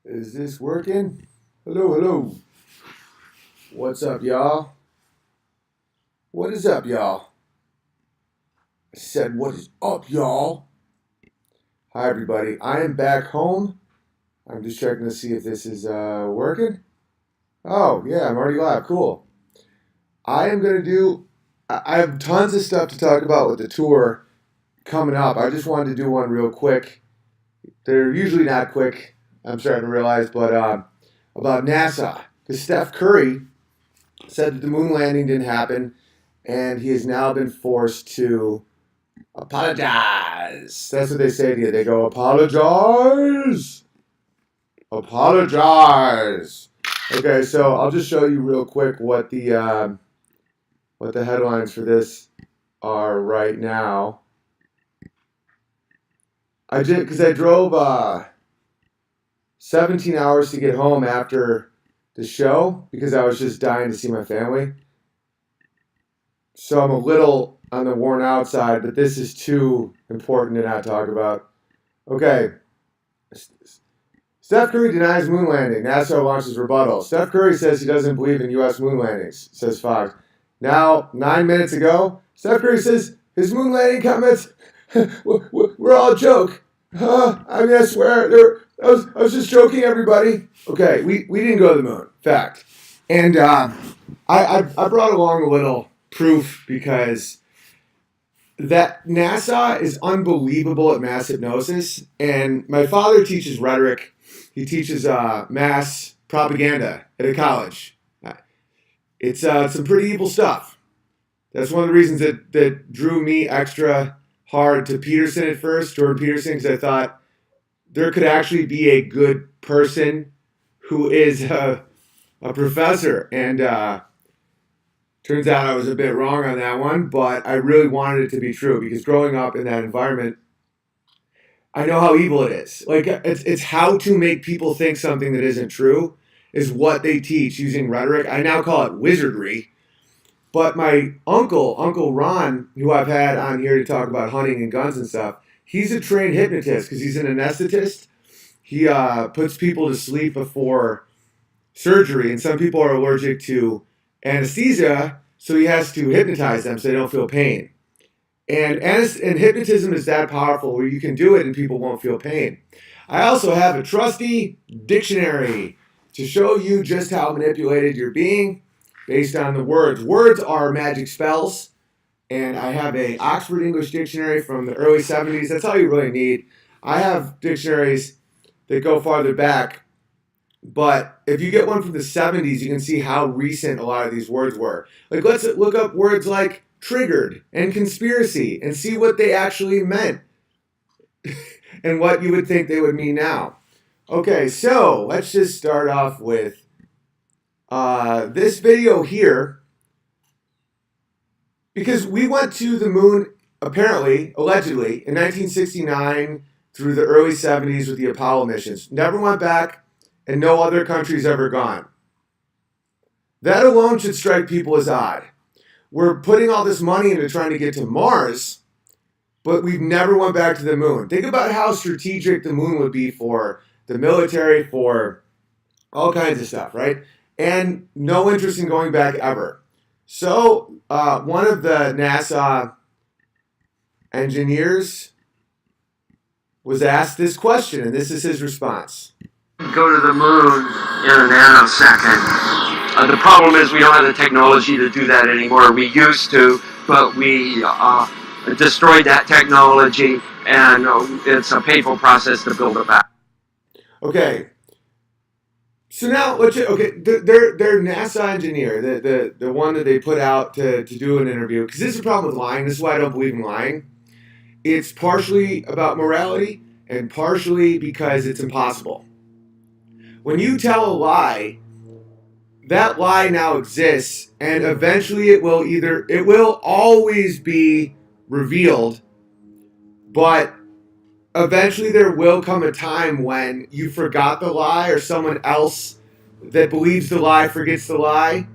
Is this working? Hello, hello. What's up, y'all? What is up, y'all? I said, what is up, y'all? Hi, everybody. I am back home. I'm just checking to see if this is working. Oh, yeah, I'm already live. Cool. I am going to do, I have tons of stuff to talk about with the tour coming up. I just wanted to do one real quick. They're usually not quick, I'm starting to realize, but about NASA. Because Steph Curry said that the moon landing didn't happen, and he has now been forced to apologize. That's what they say to you. They go, apologize, apologize. Okay, so I'll just show you real quick what the headlines for this are right now. I did because I drove 17 hours to get home after the show because I was just dying to see my family. So I'm a little on the worn out side, but this is too important to not talk about. Okay. Steph Curry denies moon landing. NASA launches rebuttal. Steph Curry says he doesn't believe in U.S. moon landings, says Fox. Now, 9 minutes ago, Steph Curry says his moon landing comments were all a joke. I mean, I swear, I was just joking, everybody. Okay, we didn't go to the moon. Fact. And I brought along a little proof because that NASA is unbelievable at mass hypnosis. And my father teaches rhetoric. He teaches mass propaganda at a college. It's some pretty evil stuff. That's one of the reasons that drew me extra hard to Peterson at first, Jordan Peterson, because I thought there could actually be a good person who is a professor. And turns out I was a bit wrong on that one, but I really wanted it to be true because growing up in that environment, I know how evil it is. Like it's how to make people think something that isn't true is what they teach using rhetoric. I now call it wizardry. But my Uncle Ron, who I've had on here to talk about hunting and guns and stuff, he's a trained hypnotist because he's an anesthetist. He puts people to sleep before surgery, and some people are allergic to anesthesia, so he has to hypnotize them so they don't feel pain. And hypnotism is that powerful where you can do it and people won't feel pain. I also have a trusty dictionary to show you just how manipulated you're being based on the words. Words are magic spells, and I have a Oxford English dictionary from the early 70s. That's all you really need. I have dictionaries that go farther back, but if you get one from the 70s, you can see how recent a lot of these words were. Like, let's look up words like triggered and conspiracy and see what they actually meant and what you would think they would mean now. Okay, so let's just start off with this video here because we went to the moon, apparently, allegedly, in 1969 through the early 70s with the Apollo missions. Never went back, and no other country's ever gone. That alone should strike people as odd. We're putting all this money into trying to get to Mars, but we've never went back to the moon. Think about how strategic the moon would be for the military, for all kinds of stuff, right? And no interest in going back ever. So one of the NASA engineers was asked this question, and this is his response. Go to the moon in a nanosecond. The problem is we don't have the technology to do that anymore. We used to, but we destroyed that technology, and it's a painful process to build it back. Okay. So now, their NASA engineer, the one that they put out to do an interview, because this is the problem with lying. This is why I don't believe in lying. It's partially about morality and partially because it's impossible. When you tell a lie, that lie now exists, and eventually it will always be revealed, but eventually there will come a time when you forgot the lie or someone else that believes the lie forgets the lie.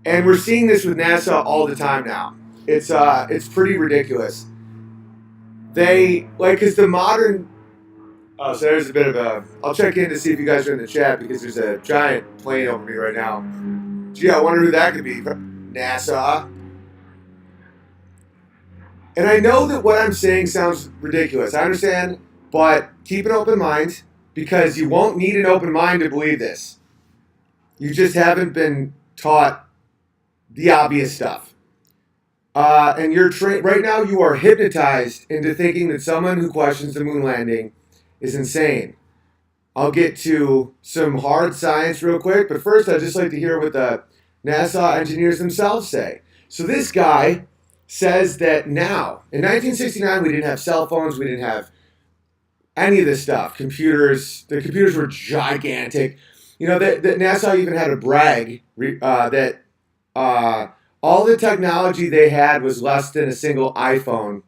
And we're seeing this with NASA all the time now. It's pretty ridiculous. They, like, because the modern Oh, so there's a bit of a. I'll check in to see if you guys are in the chat because there's a giant plane over me right now. Gee, I wonder who that could be. NASA. And I know that what I'm saying sounds ridiculous. I understand, but keep an open mind because you won't need an open mind to believe this. You just haven't been taught the obvious stuff. And you're right now you are hypnotized into thinking that someone who questions the moon landing is insane. I'll get to some hard science real quick, but first I'd just like to hear what the NASA engineers themselves say. So this guy says that now, in 1969, we didn't have cell phones, we didn't have any of this stuff. Computers, the computers were gigantic. You know, that NASA even had a brag that all the technology they had was less than a single iPhone,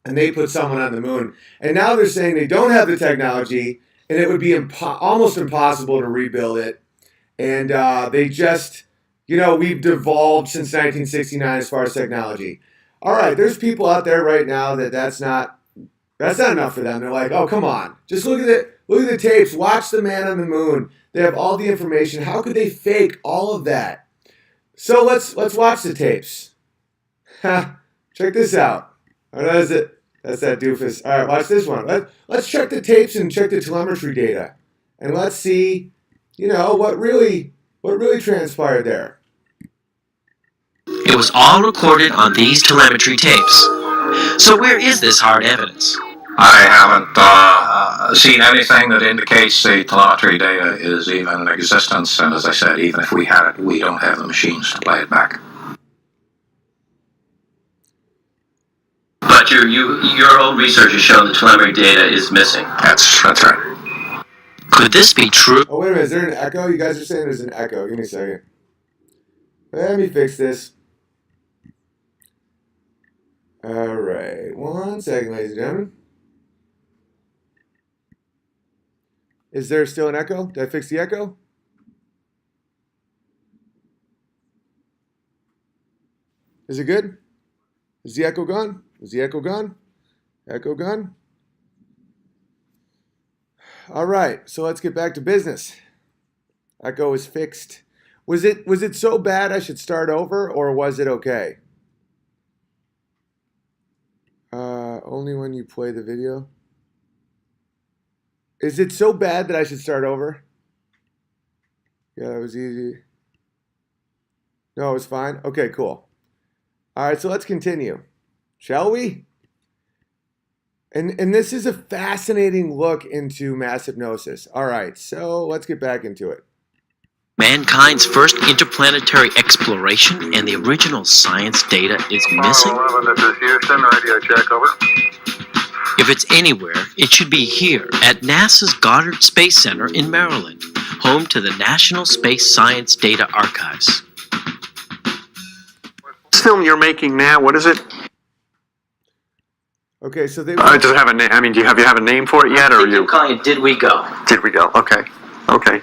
and they put someone on the moon. And now they're saying they don't have the technology, and it would be almost impossible to rebuild it. And they just, you know, we've devolved since 1969 as far as technology. All right, there's people out there right now that's not enough for them. They're like, oh, come on, just look at the tapes, watch the man on the moon. They have all the information. How could they fake all of that? So let's watch the tapes. Check this out. Oh, that's it. That's that doofus. All right, watch this one. Let's check the tapes and check the telemetry data, and let's see, you know, what really transpired there. It was all recorded on these telemetry tapes. So where is this hard evidence? I haven't seen anything that indicates the telemetry data is even in existence, and as I said, even if we had it, we don't have the machines to play it back. But your own research has shown the telemetry data is missing. That's right. Could this be true? Oh, wait a minute. Is there an echo? You guys are saying there's an echo. Give me a second. Let me fix this. All right. 1 second, ladies and gentlemen. Is there still an echo? Did I fix the echo? Is it good? Is the echo gone? Is the echo gone? Echo gone? All right, so let's get back to business. Echo is fixed. Was it so bad I should start over, or was it okay? Only when you play the video. Is it so bad that I should start over? Yeah, that was easy. No, it was fine. Okay, cool. All right, so let's continue, shall we? And this is a fascinating look into mass hypnosis. All right, so let's get back into it. Mankind's first interplanetary exploration and the original science data is missing? 11, this is Houston, radio check, over. If it's anywhere, it should be here at NASA's Goddard Space Center in Maryland, home to the National Space Science Data Archives. This film you're making now, what is it? Okay, so they. Does it have a name? I mean, do you have a name for it yet, or you? I'm calling it Did We Go? Did we go? Okay. Okay.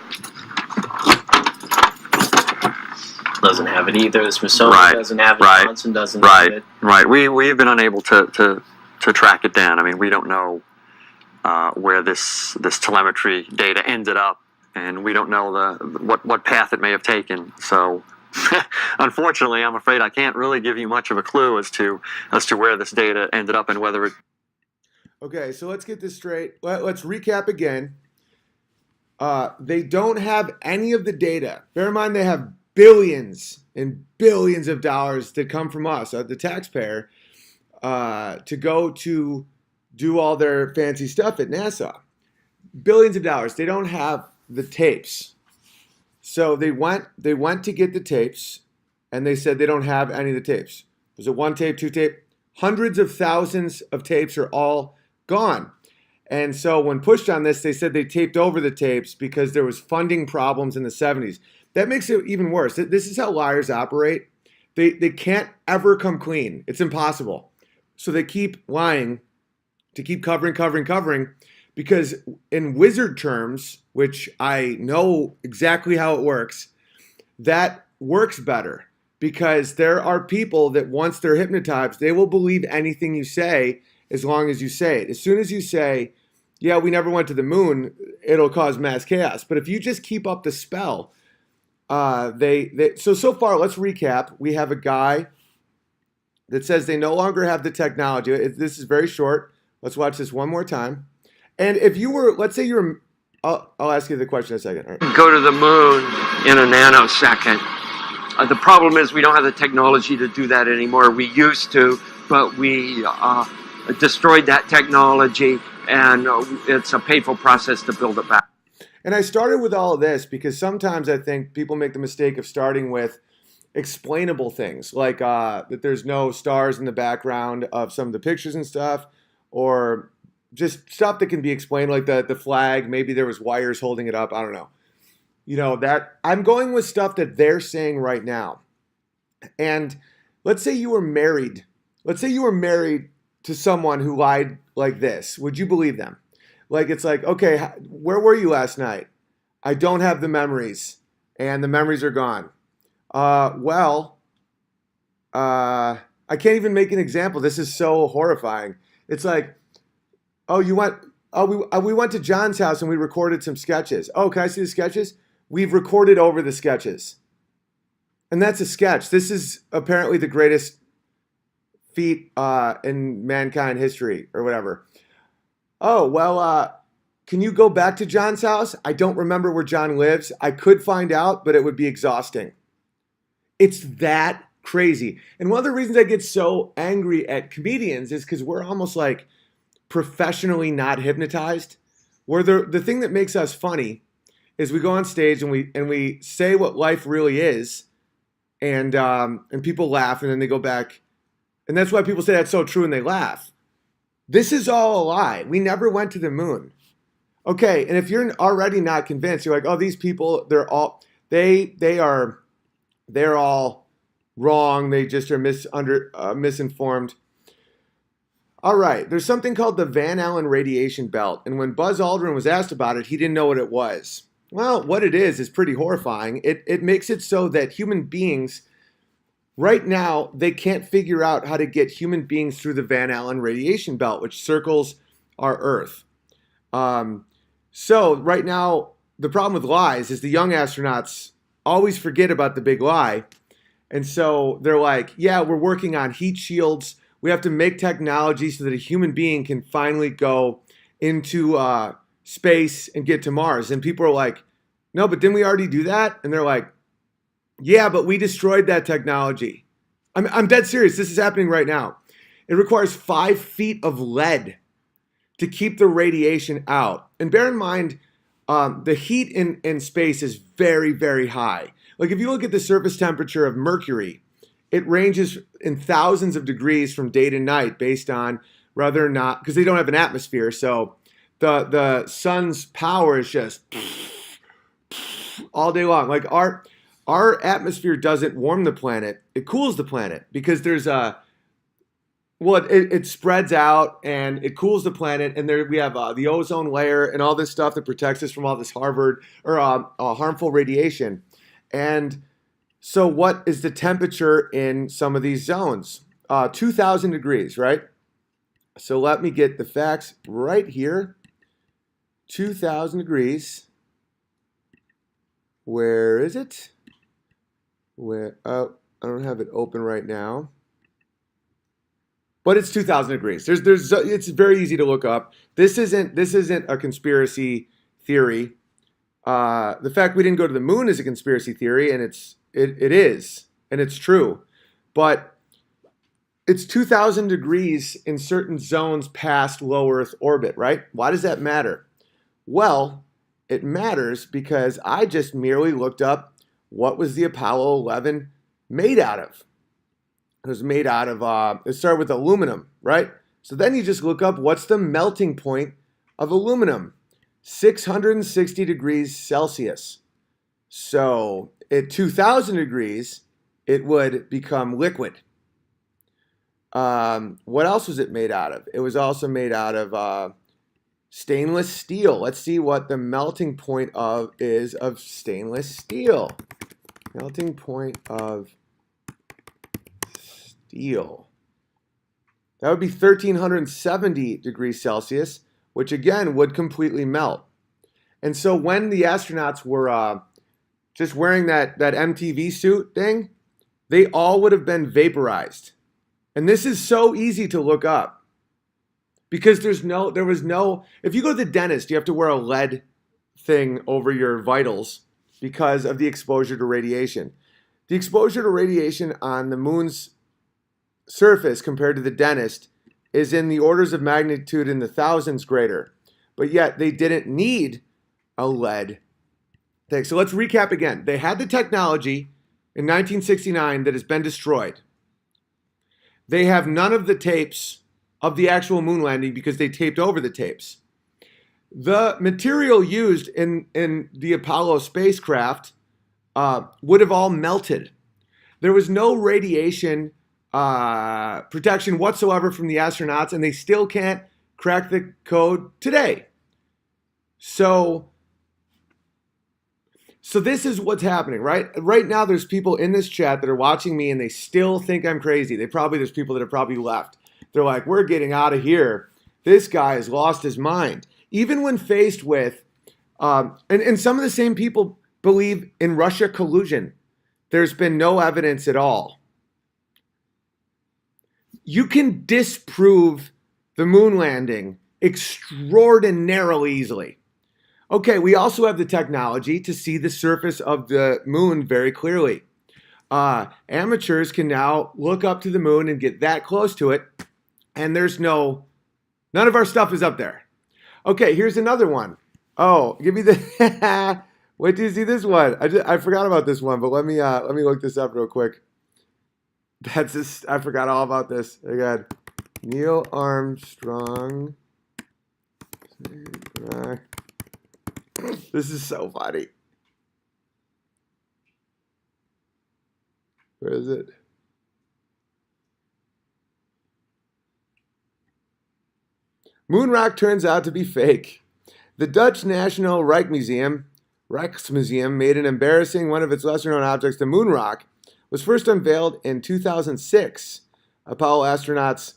Doesn't have it either. The Smithsonian doesn't have it. Johnson doesn't have it. Right. We've been unable to track it down. I mean, we don't know where this telemetry data ended up, and we don't know what path it may have taken. So, unfortunately, I'm afraid I can't really give you much of a clue as to where this data ended up and whether it. Okay, so let's get this straight. Let's recap again. They don't have any of the data. Bear in mind, they have billions and billions of dollars that come from us, the taxpayer, to go to do all their fancy stuff at NASA. Billions of dollars. They don't have the tapes. So they went to get the tapes, and they said they don't have any of the tapes. Was it one tape, two tape? Hundreds of thousands of tapes are all gone. And so when pushed on this, they said they taped over the tapes because there was funding problems in the 70s. That makes it even worse. This is how liars operate. They can't ever come clean. It's impossible. So they keep lying to keep covering, because in wizard terms, which I know exactly how it works, that works better because there are people that once they're hypnotized, they will believe anything you say as long as you say it. As soon as you say, yeah, we never went to the moon, it'll cause mass chaos. But if you just keep up the spell, so far, let's recap. We have a guy that says they no longer have the technology. This is very short. Let's watch this one more time. And if you were, let's say you're, I'll ask you the question in a second. All right. Go to the moon in a nanosecond. The problem is we don't have the technology to do that anymore. We used to, but we destroyed that technology, and it's a painful process to build it back. And I started with all of this because sometimes I think people make the mistake of starting with explainable things, like that there's no stars in the background of some of the pictures and stuff, or just stuff that can be explained, like the flag. Maybe there was wires holding it up. I don't know. That I'm going with stuff that they're saying right now. And let's say you were married. Let's say you were married to someone who lied like this. Would you believe them? Like, it's like, okay, where were you last night? I don't have the memories, and the memories are gone. I can't even make an example. This is so horrifying. It's like, oh, we went to John's house and we recorded some sketches. Oh, can I see the sketches? We've recorded over the sketches. And that's a sketch. This is apparently the greatest feat in mankind history or whatever. Oh, well, can you go back to John's house? I don't remember where John lives. I could find out, but it would be exhausting. It's that crazy. And one of the reasons I get so angry at comedians is because we're almost like professionally not hypnotized. Where the thing that makes us funny is we go on stage and we say what life really is, and people laugh, and then they go back. And that's why people say that's so true and they laugh. This is all a lie. We never went to the moon. Okay, and if you're already not convinced, you're like, oh, these people, they're all wrong. They just are misinformed. All right, there's something called the Van Allen radiation belt, and when Buzz Aldrin was asked about it, he didn't know what it was. Well, what it is pretty horrifying. It makes it so that human beings, right now, they can't figure out how to get human beings through the Van Allen radiation belt, which circles our Earth. So right now, the problem with lies is the young astronauts always forget about the big lie. And so they're like, yeah, we're working on heat shields. We have to make technology so that a human being can finally go into space and get to Mars. And people are like, no, but didn't we already do that? And they're like, yeah, but we destroyed that technology. I'm dead serious. This is happening right now. It requires 5 feet of lead to keep the radiation out. And bear in mind, the heat in space is very, very high. Like if you look at the surface temperature of Mercury, it ranges in thousands of degrees from day to night based on whether or not, because they don't have an atmosphere, so the sun's power is just all day long. Like our atmosphere doesn't warm the planet, it cools the planet because there's it spreads out and it cools the planet, and there we have the ozone layer and all this stuff that protects us from all this harmful radiation. And so what is the temperature in some of these zones? 2,000 degrees, right? So let me get the facts right here. 2,000 degrees. Where is it? I don't have it open right now. But it's 2,000 degrees. It's very easy to look up. This isn't a conspiracy theory. The fact we didn't go to the moon is a conspiracy theory, and it is, and it's true. But it's 2,000 degrees in certain zones past low Earth orbit, right? Why does that matter? Well, it matters because I just merely looked up what was the Apollo 11 made out of. It was made out of, it started with aluminum, right? So then you just look up what's the melting point of aluminum. 660 degrees Celsius. So at 2,000 degrees, it would become liquid. What else was it made out of? It was also made out of stainless steel. Let's see what the melting point of stainless steel. Melting point of steel. That would be 1,370 degrees Celsius, which again would completely melt. And so when the astronauts were just wearing that MTV suit thing, they all would have been vaporized. And this is so easy to look up because there was no, if you go to the dentist, you have to wear a lead thing over your vitals because of the exposure to radiation. The exposure to radiation on the moon's surface compared to the dentist is in the orders of magnitude in the thousands greater. But yet they didn't need a lead thing. So let's recap again. They had the technology in 1969 that has been destroyed. They have none of the tapes of the actual moon landing because they taped over the tapes. The material used in the Apollo spacecraft would have all melted. There was no radiation protection whatsoever from the astronauts, and they still can't crack the code today. So this is what's happening, right? Right now, there's people in this chat that are watching me, and they still think I'm crazy. There's people that have probably left. They're like, we're getting out of here. This guy has lost his mind. Even when faced with, and some of the same people believe in Russia collusion. There's been no evidence at all. You can disprove the moon landing extraordinarily easily. Okay, we also have the technology to see the surface of the moon very clearly. Amateurs can now look up to the moon and get that close to it, and none of our stuff is up there. Okay, here's another one. Oh, give me the, wait till you see this one. I forgot about this one, but let me look this up real quick. I forgot all about this. Again, Neil Armstrong. This is so funny. Where is it? Moon rock turns out to be fake. The Dutch National Rijksmuseum made an embarrassing one of its lesser-known objects, the moon rock, was first unveiled in 2006. Apollo astronauts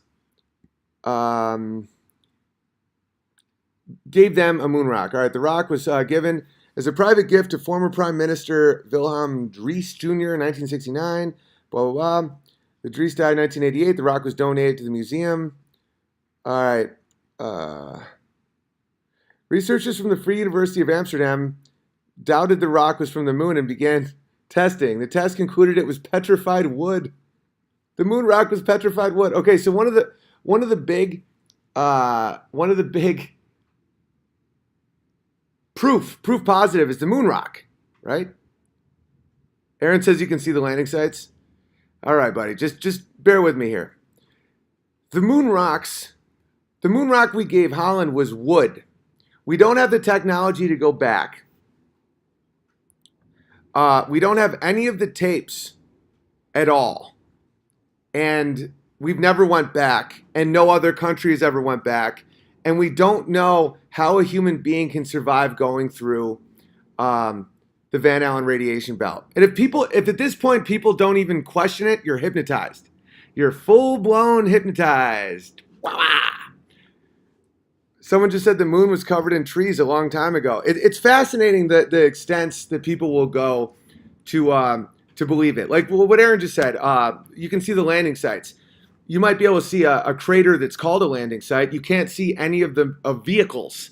gave them a moon rock. All right, the rock was given as a private gift to former Prime Minister Wilhelm Drees Jr. in 1969. Blah, blah, blah. The Drees died in 1988. The rock was donated to the museum. All right. Researchers from the Free University of Amsterdam doubted the rock was from the moon and began testing. The test concluded it was petrified wood. The moon rock was petrified wood. Okay, so one of the big proof positive is the moon rock, right? Aaron says you can see the landing sites. All right, buddy, just bear with me here. The moon rock we gave Holland was wood. We don't have the technology to go back. We don't have any of the tapes at all. And we've never went back, and no other country has ever went back. And we don't know how a human being can survive going through the Van Allen radiation belt. And if at this point people don't even question it, you're hypnotized. You're full-blown hypnotized. Wow. Someone just said the moon was covered in trees a long time ago. It's fascinating the extents that people will go to believe it. Like what Aaron just said, you can see the landing sites. You might be able to see a crater that's called a landing site. You can't see any of the vehicles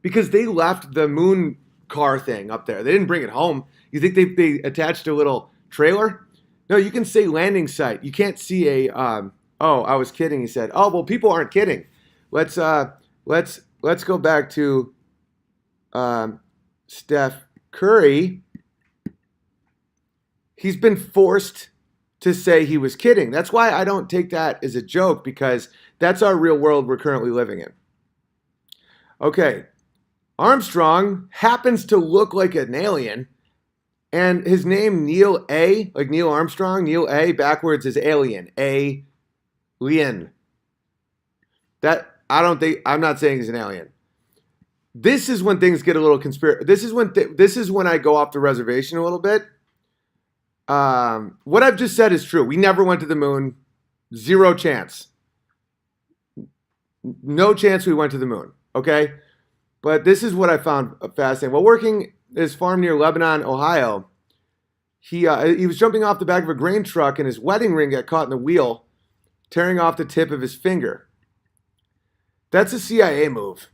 because they left the moon car thing up there. They didn't bring it home. You think they attached a little trailer? No, you can say landing site. You can't see a. Oh, I was kidding. He said. Oh well, people aren't kidding. Let's go back to Steph Curry. He's been forced to say he was kidding. That's why I don't take that as a joke, because that's our real world we're currently living in. Okay, Armstrong happens to look like an alien, and his name Neil A, like Neil Armstrong, Neil A backwards is alien, A-lien. That I'm not saying he's an alien. This is when things get a little conspiracy. This is when I go off the reservation a little bit. What I've just said is true. We never went to the moon. Zero chance. No chance we went to the moon. Okay, but this is what I found fascinating. While working his farm near Lebanon, Ohio, he was jumping off the back of a grain truck, and his wedding ring got caught in the wheel, tearing off the tip of his finger. That's a CIA move.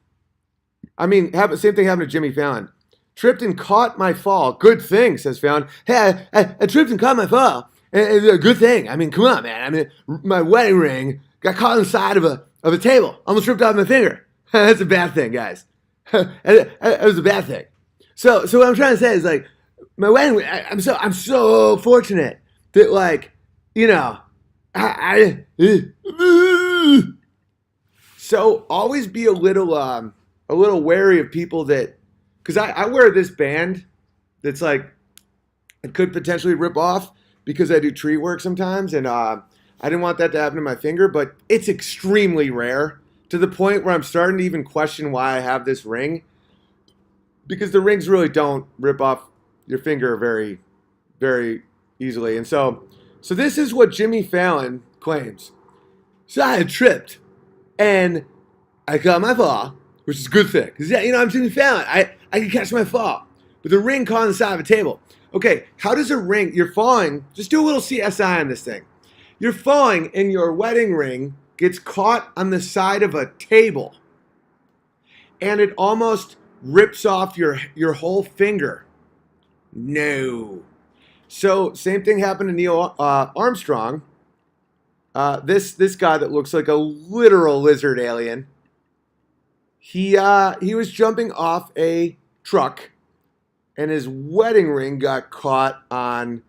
I mean, same thing happened to Jimmy Fallon. Tripped and caught my fall. Good thing, says Fallon. Hey, I tripped and caught my fall. It's a good thing. I mean, come on, man. I mean, my wedding ring got caught inside of a table. Almost ripped off my finger. That's a bad thing, guys. It was a bad thing. So what I'm trying to say is, like, my wedding ring, I'm so fortunate that, like, you know, so always be a little wary of people that, because I wear this band that's like, it could potentially rip off because I do tree work sometimes, and I didn't want that to happen to my finger, but it's extremely rare to the point where I'm starting to even question why I have this ring, because the rings really don't rip off your finger very, very easily. And so this is what Jimmy Fallon claims. So I had tripped, and I caught my fall, which is a good thing. Because, yeah, you know, I'm Jimmy Fallon. I can catch my fall. But the ring caught on the side of a table. Okay, how does a ring, you're falling, just do a little CSI on this thing. You're falling, and your wedding ring gets caught on the side of a table. And it almost rips off your whole finger. No. So, same thing happened to Neil Armstrong. This guy that looks like a literal lizard alien. He was jumping off a truck, and his wedding ring got caught on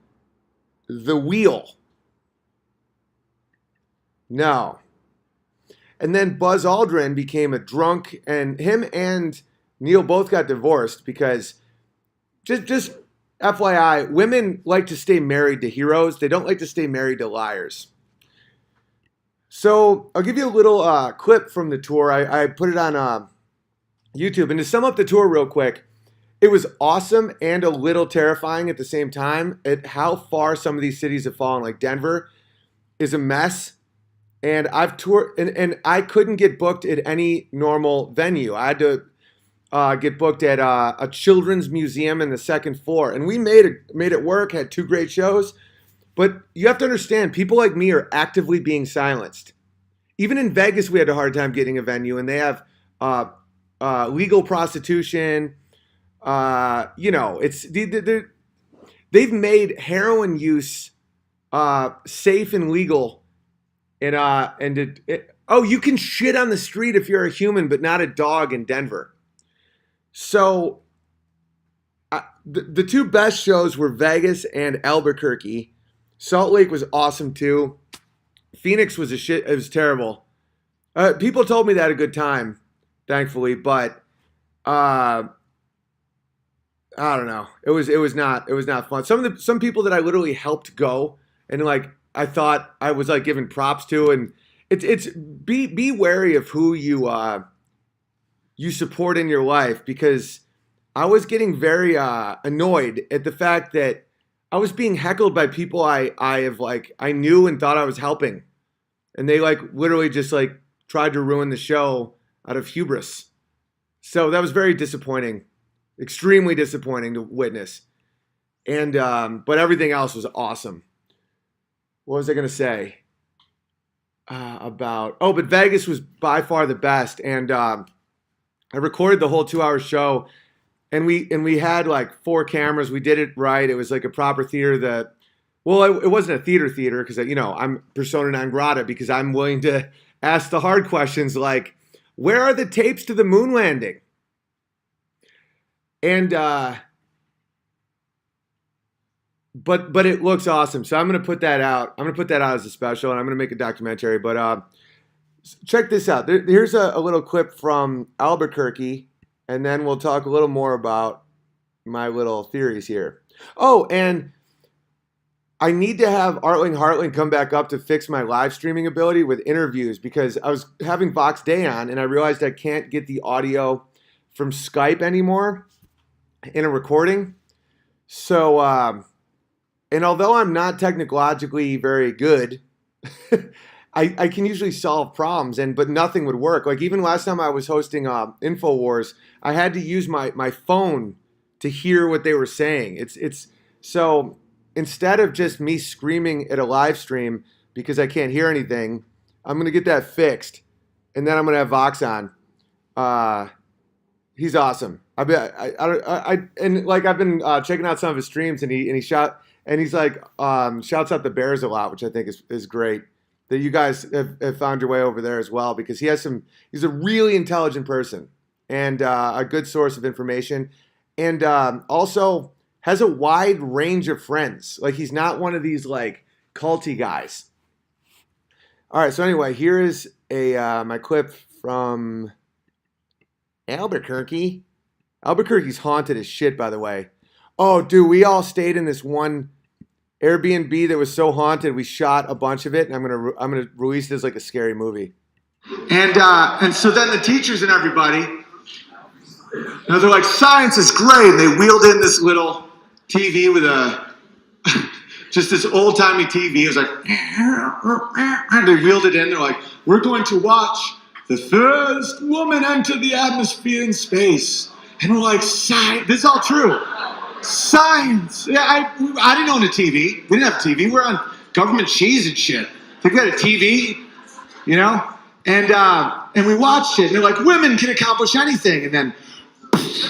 the wheel. No. And then Buzz Aldrin became a drunk, and him and Neil both got divorced because, just FYI, women like to stay married to heroes. They don't like to stay married to liars. So I'll give you a little clip from the tour. I put it on YouTube. And to sum up the tour real quick, it was awesome and a little terrifying at the same time at how far some of these cities have fallen. Like Denver is a mess. And I've toured, and I couldn't get booked at any normal venue. I had to get booked at a children's museum in the second floor. And we made it work, had 2 great shows. But you have to understand, people like me are actively being silenced. Even in Vegas, we had a hard time getting a venue, and they have legal prostitution. You know, they've made heroin use safe and legal. You can shit on the street if you're a human, but not a dog in Denver. So the 2 best shows were Vegas and Albuquerque. Salt Lake was awesome too. Phoenix was it was terrible. People told me they had a good time, thankfully, but I don't know. It was not fun. Some people that I literally helped go, and like I thought I was like giving props to, and it's be wary of who you support in your life, because I was getting very annoyed at the fact that I was being heckled by people I knew and thought I was helping. And they like literally just like tried to ruin the show out of hubris. So that was very disappointing. Extremely disappointing to witness. And but everything else was awesome. What was I going to say? But Vegas was by far the best. And I recorded the whole 2-hour show. And we had like 4 cameras. We did it right. It was like a proper theater. It wasn't a theater because, you know, I'm persona non grata, because I'm willing to ask the hard questions like, where are the tapes to the moon landing? And but it looks awesome. So I'm going to put that out. I'm going to put that out as a special, and I'm going to make a documentary. But check this out. Here's a little clip from Albuquerque. And then we'll talk a little more about my little theories here. Oh, and I need to have Artling Hartling come back up to fix my live streaming ability with interviews, because I was having Vox Day on, and I realized I can't get the audio from Skype anymore in a recording. So, and although I'm not technologically very good, I can usually solve problems, but nothing would work. Like even last time I was hosting InfoWars, I had to use my phone to hear what they were saying. It's so instead of just me screaming at a live stream because I can't hear anything, I'm gonna get that fixed, and then I'm gonna have Vox on. He's awesome. I've been checking out some of his streams, and he's like shouts out the Bears a lot, which I think is great. That you guys have found your way over there as well, because he's a really intelligent person and a good source of information, and also has a wide range of friends. Like he's not one of these like culty guys. All right, so anyway, here is my clip from Albuquerque. Albuquerque's haunted as shit, by the way. Oh, dude, we all stayed in this one Airbnb that was so haunted. We shot a bunch of it, and I'm gonna release it as like a scary movie. And so then the teachers and everybody, they're like, science is great. And they wheeled in this little TV with just this old timey TV. It was like, and they wheeled it in. They're like, we're going to watch the first woman enter the atmosphere in space. And we're like, science. This is all true. Science. Yeah, I didn't own a TV. We didn't have a TV. We're on government cheese and shit. They got a TV, you know? And we watched it. And they're like, women can accomplish anything. And then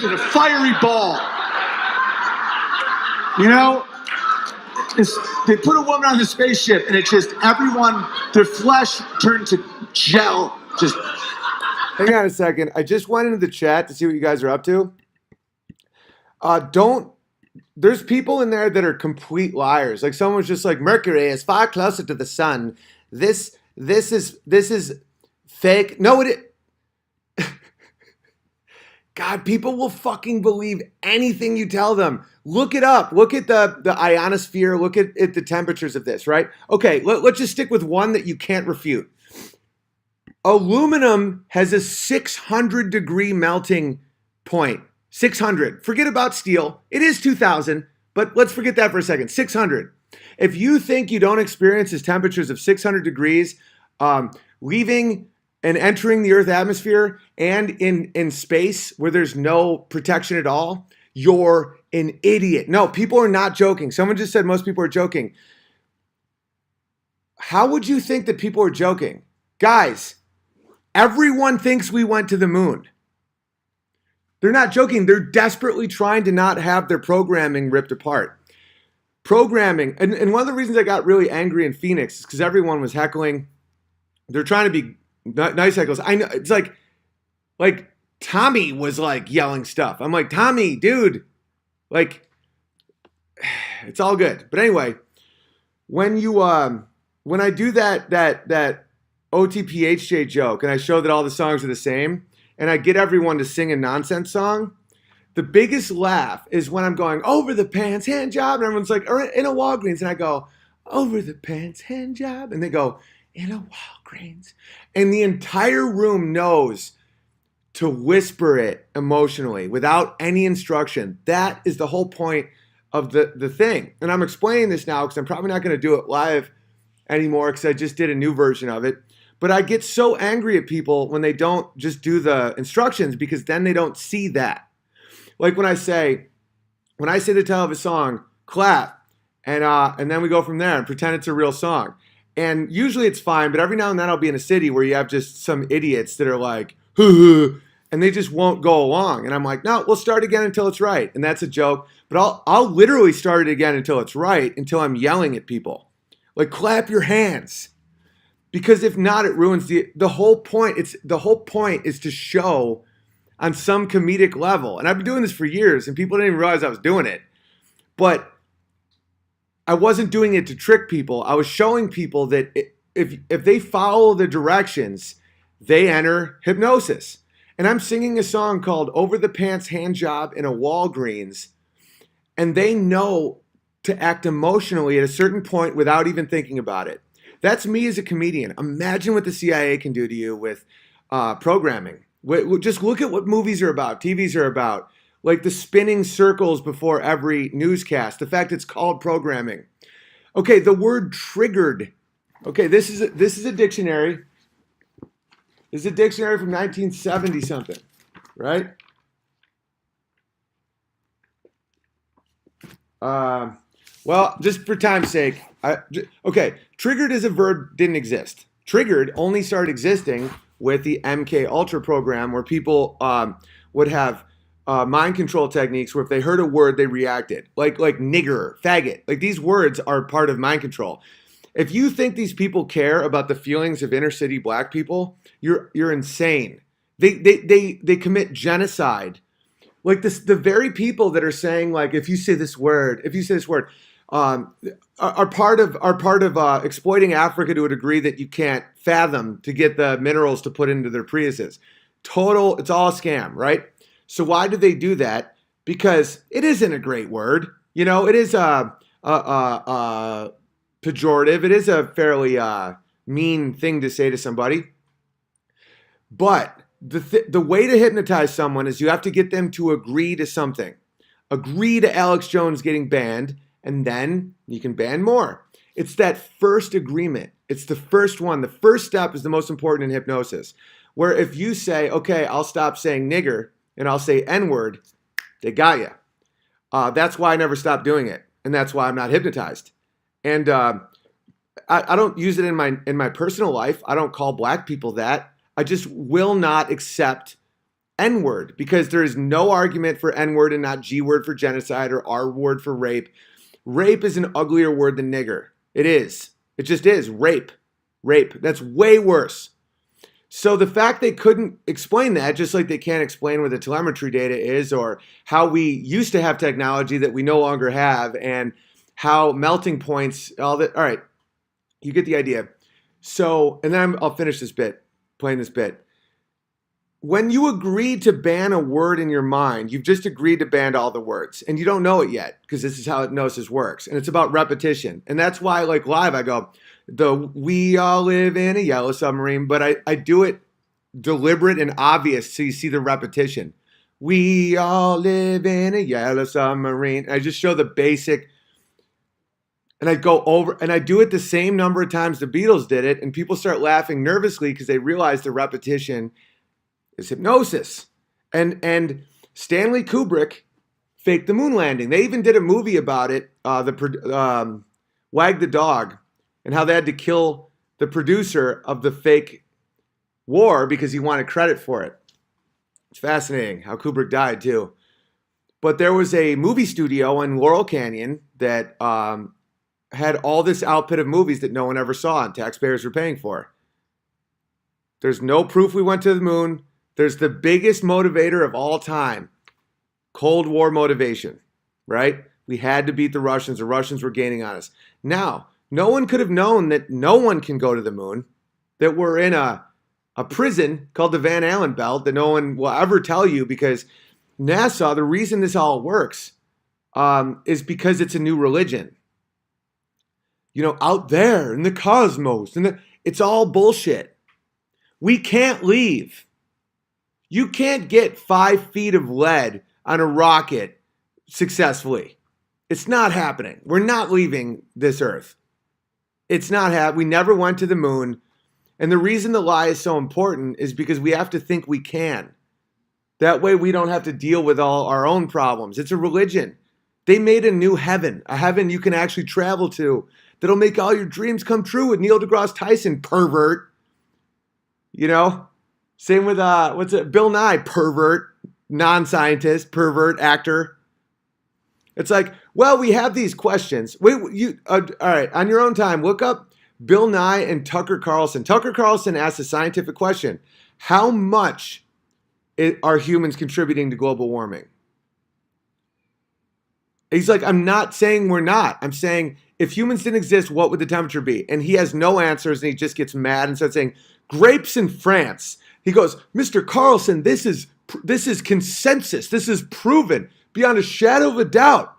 in a fiery ball, you know? They put a woman on the spaceship, and it just, everyone, their flesh turned to gel. Just hang on a second. I just went into the chat to see what you guys are up to. There's people in there that are complete liars. Like someone was just like, Mercury is far closer to the sun. This is fake. No, God, people will fucking believe anything you tell them. Look it up. Look at the ionosphere. Look at the temperatures of this, right? Okay, let's just stick with one that you can't refute. Aluminum has a 600 degree melting point. 600. Forget about steel. It is 2000, but let's forget that for a second. 600. If you think you don't experience these temperatures of 600 degrees, leaving and entering the Earth atmosphere and in space where there's no protection at all, you're an idiot. No, people are not joking. Someone just said most people are joking. How would you think that people are joking? Guys, everyone thinks we went to the moon. They're not joking. They're desperately trying to not have their programming ripped apart. Programming, and one of the reasons I got really angry in Phoenix is because everyone was heckling. They're trying to be nice heckles. I know it's like Tommy was like yelling stuff. I'm like, Tommy, dude, like it's all good. But anyway, when I do that OTPHJ joke and I show that all the songs are the same, and I get everyone to sing a nonsense song, the biggest laugh is when I'm going over the pants hand job, and everyone's like, or in a Walgreens, and I go over the pants hand job, and they go in a Walgreens, and the entire room knows to whisper it emotionally without any instruction. That is the whole point of the thing. And I'm explaining this now because I'm probably not going to do it live anymore because I just did a new version of it. But I get so angry at people when they don't just do the instructions, because then they don't see that. Like when I say the title of a song, clap, and then we go from there and pretend it's a real song. And usually it's fine, but every now and then I'll be in a city where you have just some idiots that are like, and they just won't go along. And I'm like, no, we'll start again until it's right. And that's a joke. But I'll literally start it again until it's right, until I'm yelling at people. Like, clap your hands. Because if not, it ruins the whole point. The whole point is to show on some comedic level. And I've been doing this for years, and people didn't even realize I was doing it. But I wasn't doing it to trick people. I was showing people that if they follow the directions, they enter hypnosis. And I'm singing a song called Over the Pants Hand Job in a Walgreens, and they know to act emotionally at a certain point without even thinking about it. That's me as a comedian. Imagine what the CIA can do to you with programming. Just look at what movies are about, TVs are about, like the spinning circles before every newscast, the fact it's called programming. Okay, the word triggered Okay, this is a dictionary. This is a dictionary from 1970 something, right? Well, just for time's sake, okay. Triggered as a verb didn't exist. Triggered only started existing with the MK Ultra program, where people would have mind control techniques where if they heard a word, they reacted. Like nigger, faggot. Like these words are part of mind control. If you think these people care about the feelings of inner city black people, you're insane. They commit genocide. Like this, the very people that are saying like, if you say this word, are part of exploiting Africa to a degree that you can't fathom to get the minerals to put into their Priuses. Total, it's all a scam, right? So why do they do that? Because it isn't a great word. You know, it is a pejorative. It is a fairly mean thing to say to somebody. But the way to hypnotize someone is you have to get them to agree to something. Agree to Alex Jones getting banned, and then you can ban more. It's that first agreement. It's the first one. The first step is the most important in hypnosis. Where if you say, okay, I'll stop saying nigger and I'll say N-word, they got you. That's why I never stopped doing it. And that's why I'm not hypnotized. And I don't use it in my personal life. I don't call black people that. I just will not accept N-word because there is no argument for N-word and not G-word for genocide or R-word for rape. Rape is an uglier word than nigger. It is. It just is. Rape. That's way worse. So the fact they couldn't explain that, just like they can't explain where the telemetry data is or how we used to have technology that we no longer have and how melting points, all that. All right, you get the idea. So, and then I'll finish this bit, playing this bit. When you agree to ban a word in your mind, you've just agreed to ban all the words. And you don't know it yet because this is how hypnosis works. And it's about repetition. And that's why, like live, I go, we all live in a yellow submarine. But I do it deliberate and obvious so you see the repetition. We all live in a yellow submarine. And I just show the basic. And I go over, and I do it the same number of times the Beatles did it. And people start laughing nervously because they realize the repetition is hypnosis. And Stanley Kubrick faked the moon landing. They even did a movie about it, Wag the Dog, and how they had to kill the producer of the fake war because he wanted credit for it. It's fascinating how Kubrick died too. But there was a movie studio in Laurel Canyon that had all this output of movies that no one ever saw and taxpayers were paying for. There's no proof we went to the moon. There's the biggest motivator of all time, Cold War motivation, right? We had to beat the Russians. The Russians were gaining on us. Now, no one could have known that no one can go to the moon, that we're in a prison called the Van Allen belt that no one will ever tell you because NASA, the reason this all works is because it's a new religion. You know, out there in the cosmos, and it's all bullshit. We can't leave. You can't get 5 feet of lead on a rocket successfully. It's not happening. We're not leaving this earth. It's not happening. We never went to the moon. And the reason the lie is so important is because we have to think we can. That way we don't have to deal with all our own problems. It's a religion. They made a new heaven, a heaven you can actually travel to that'll make all your dreams come true with Neil deGrasse Tyson, pervert. You know? Same with, Bill Nye, pervert, non-scientist, pervert, actor. It's like, well, we have these questions. All right, on your own time, look up Bill Nye and Tucker Carlson. Tucker Carlson asked a scientific question. How much are humans contributing to global warming? He's like, I'm not saying we're not. I'm saying if humans didn't exist, what would the temperature be? And he has no answers, and he just gets mad and starts saying, grapes in France. He goes, Mr. Carlson, this is consensus. This is proven beyond a shadow of a doubt.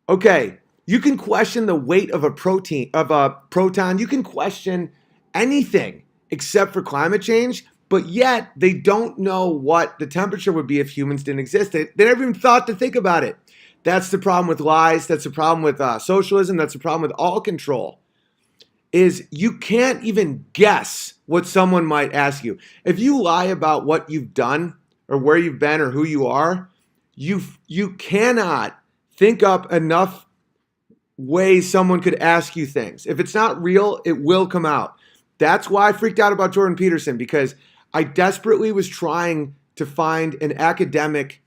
Okay, you can question the weight of a proton. You can question anything except for climate change, but yet they don't know what the temperature would be if humans didn't exist. They never even thought to think about it. That's the problem with lies. That's the problem with socialism. That's the problem with all control. is you can't even guess what someone might ask you. If you lie about what you've done or where you've been or who you are, you cannot think up enough ways someone could ask you things. If it's not real, it will come out. That's why I freaked out about Jordan Peterson, because I desperately was trying to find an academic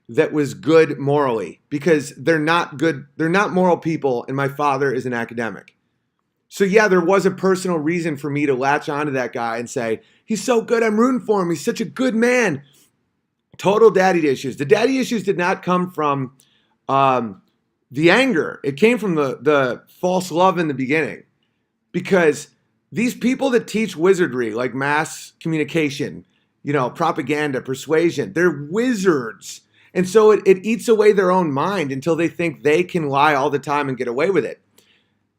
that was good morally, because they're not good. They're not moral people, and my father is an academic. So yeah, there was a personal reason for me to latch onto that guy and say, he's so good, I'm rooting for him. He's such a good man. Total daddy issues. The daddy issues did not come from the anger. It came from the false love in the beginning. Because these people that teach wizardry, like mass communication, propaganda, persuasion, they're wizards. And so it eats away their own mind until they think they can lie all the time and get away with it.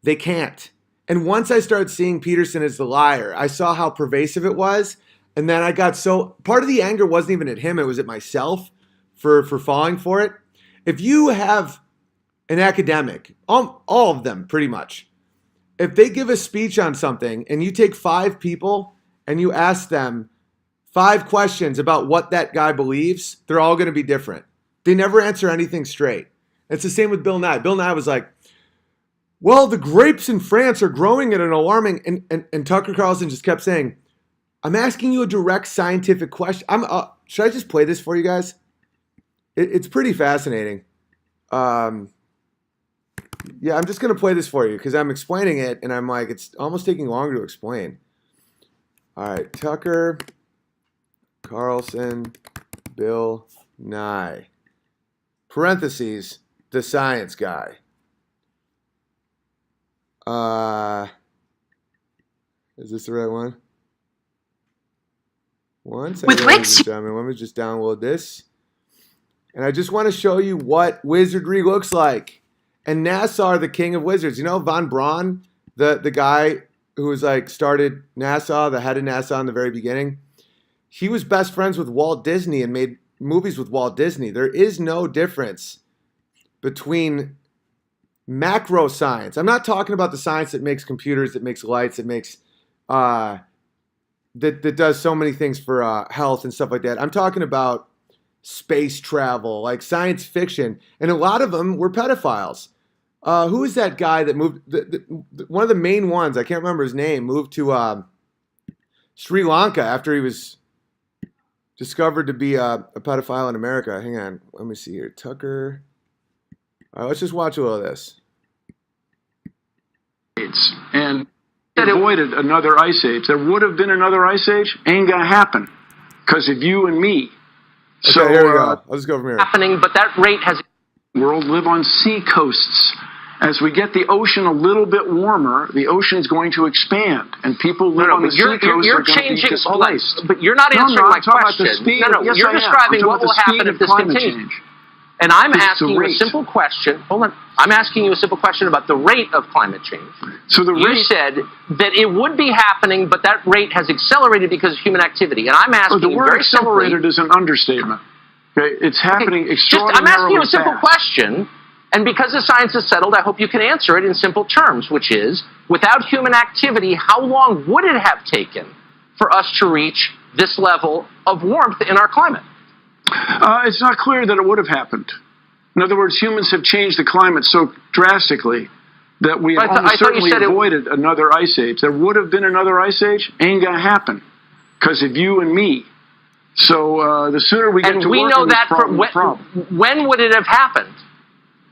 They can't. And once I started seeing Peterson as the liar, I saw how pervasive it was. And then I got part of the anger wasn't even at him, it was at myself for falling for it. If you have an academic, all of them pretty much, if they give a speech on something and you take 5 people and you ask them 5 questions about what that guy believes, they're all going to be different. They never answer anything straight. It's the same with Bill Nye. Bill Nye was like, well, the grapes in France are growing at an alarming, and Tucker Carlson just kept saying, I'm asking you a direct scientific question. Should I just play this for you guys? It's pretty fascinating. Yeah, I'm just going to play this for you because I'm explaining it, and I'm like, it's almost taking longer to explain. All right, Tucker Carlson, Bill Nye, parentheses, the science guy. Is this the right one? One second, ladies and gentlemen. Let me just download this. And I just want to show you what wizardry looks like. And NASA are the king of wizards. You know Von Braun, the guy who was started NASA, the head of NASA in the very beginning? He was best friends with Walt Disney and made movies with Walt Disney. There is no difference between macro science. I'm not talking about the science that makes computers, that makes lights, that makes that does so many things for health and stuff like that. I'm talking about space travel, like science fiction, and a lot of them were pedophiles. Who is that guy that moved? One of the main ones, I can't remember his name, moved to Sri Lanka after he was discovered to be a pedophile in America. Hang on, let me see here. Tucker. All right, let's just watch a little of this. And avoided another ice age. There would have been another ice age. Ain't gonna happen because of you and me. Okay, so here we go. I'll just go from here. Happening, but that rate has. World live on sea coasts. As we get the ocean a little bit warmer, the ocean's going to expand, and people live on the sea coast are going to be displaced. But you're not answering my question. Yes, you're describing what will happen if this continues. And I'm asking you a simple question. Hold on. I'm asking you a simple question about the rate of climate change. So you said that it would be happening, but that rate has accelerated because of human activity. And I'm asking the you word very accelerated simply, is an understatement. Okay, it's happening extraordinarily I'm asking you a simple fast. question, and because the science is settled, I hope you can answer it in simple terms, which is, without human activity, how long would it have taken for us to reach this level of warmth in our climate? It's not clear that it would have happened. In other words, humans have changed the climate so drastically that we have almost certainly avoided another ice age. There would have been another ice age. Ain't going to happen because of you and me. So the sooner we get to work on this problem, when would it have happened?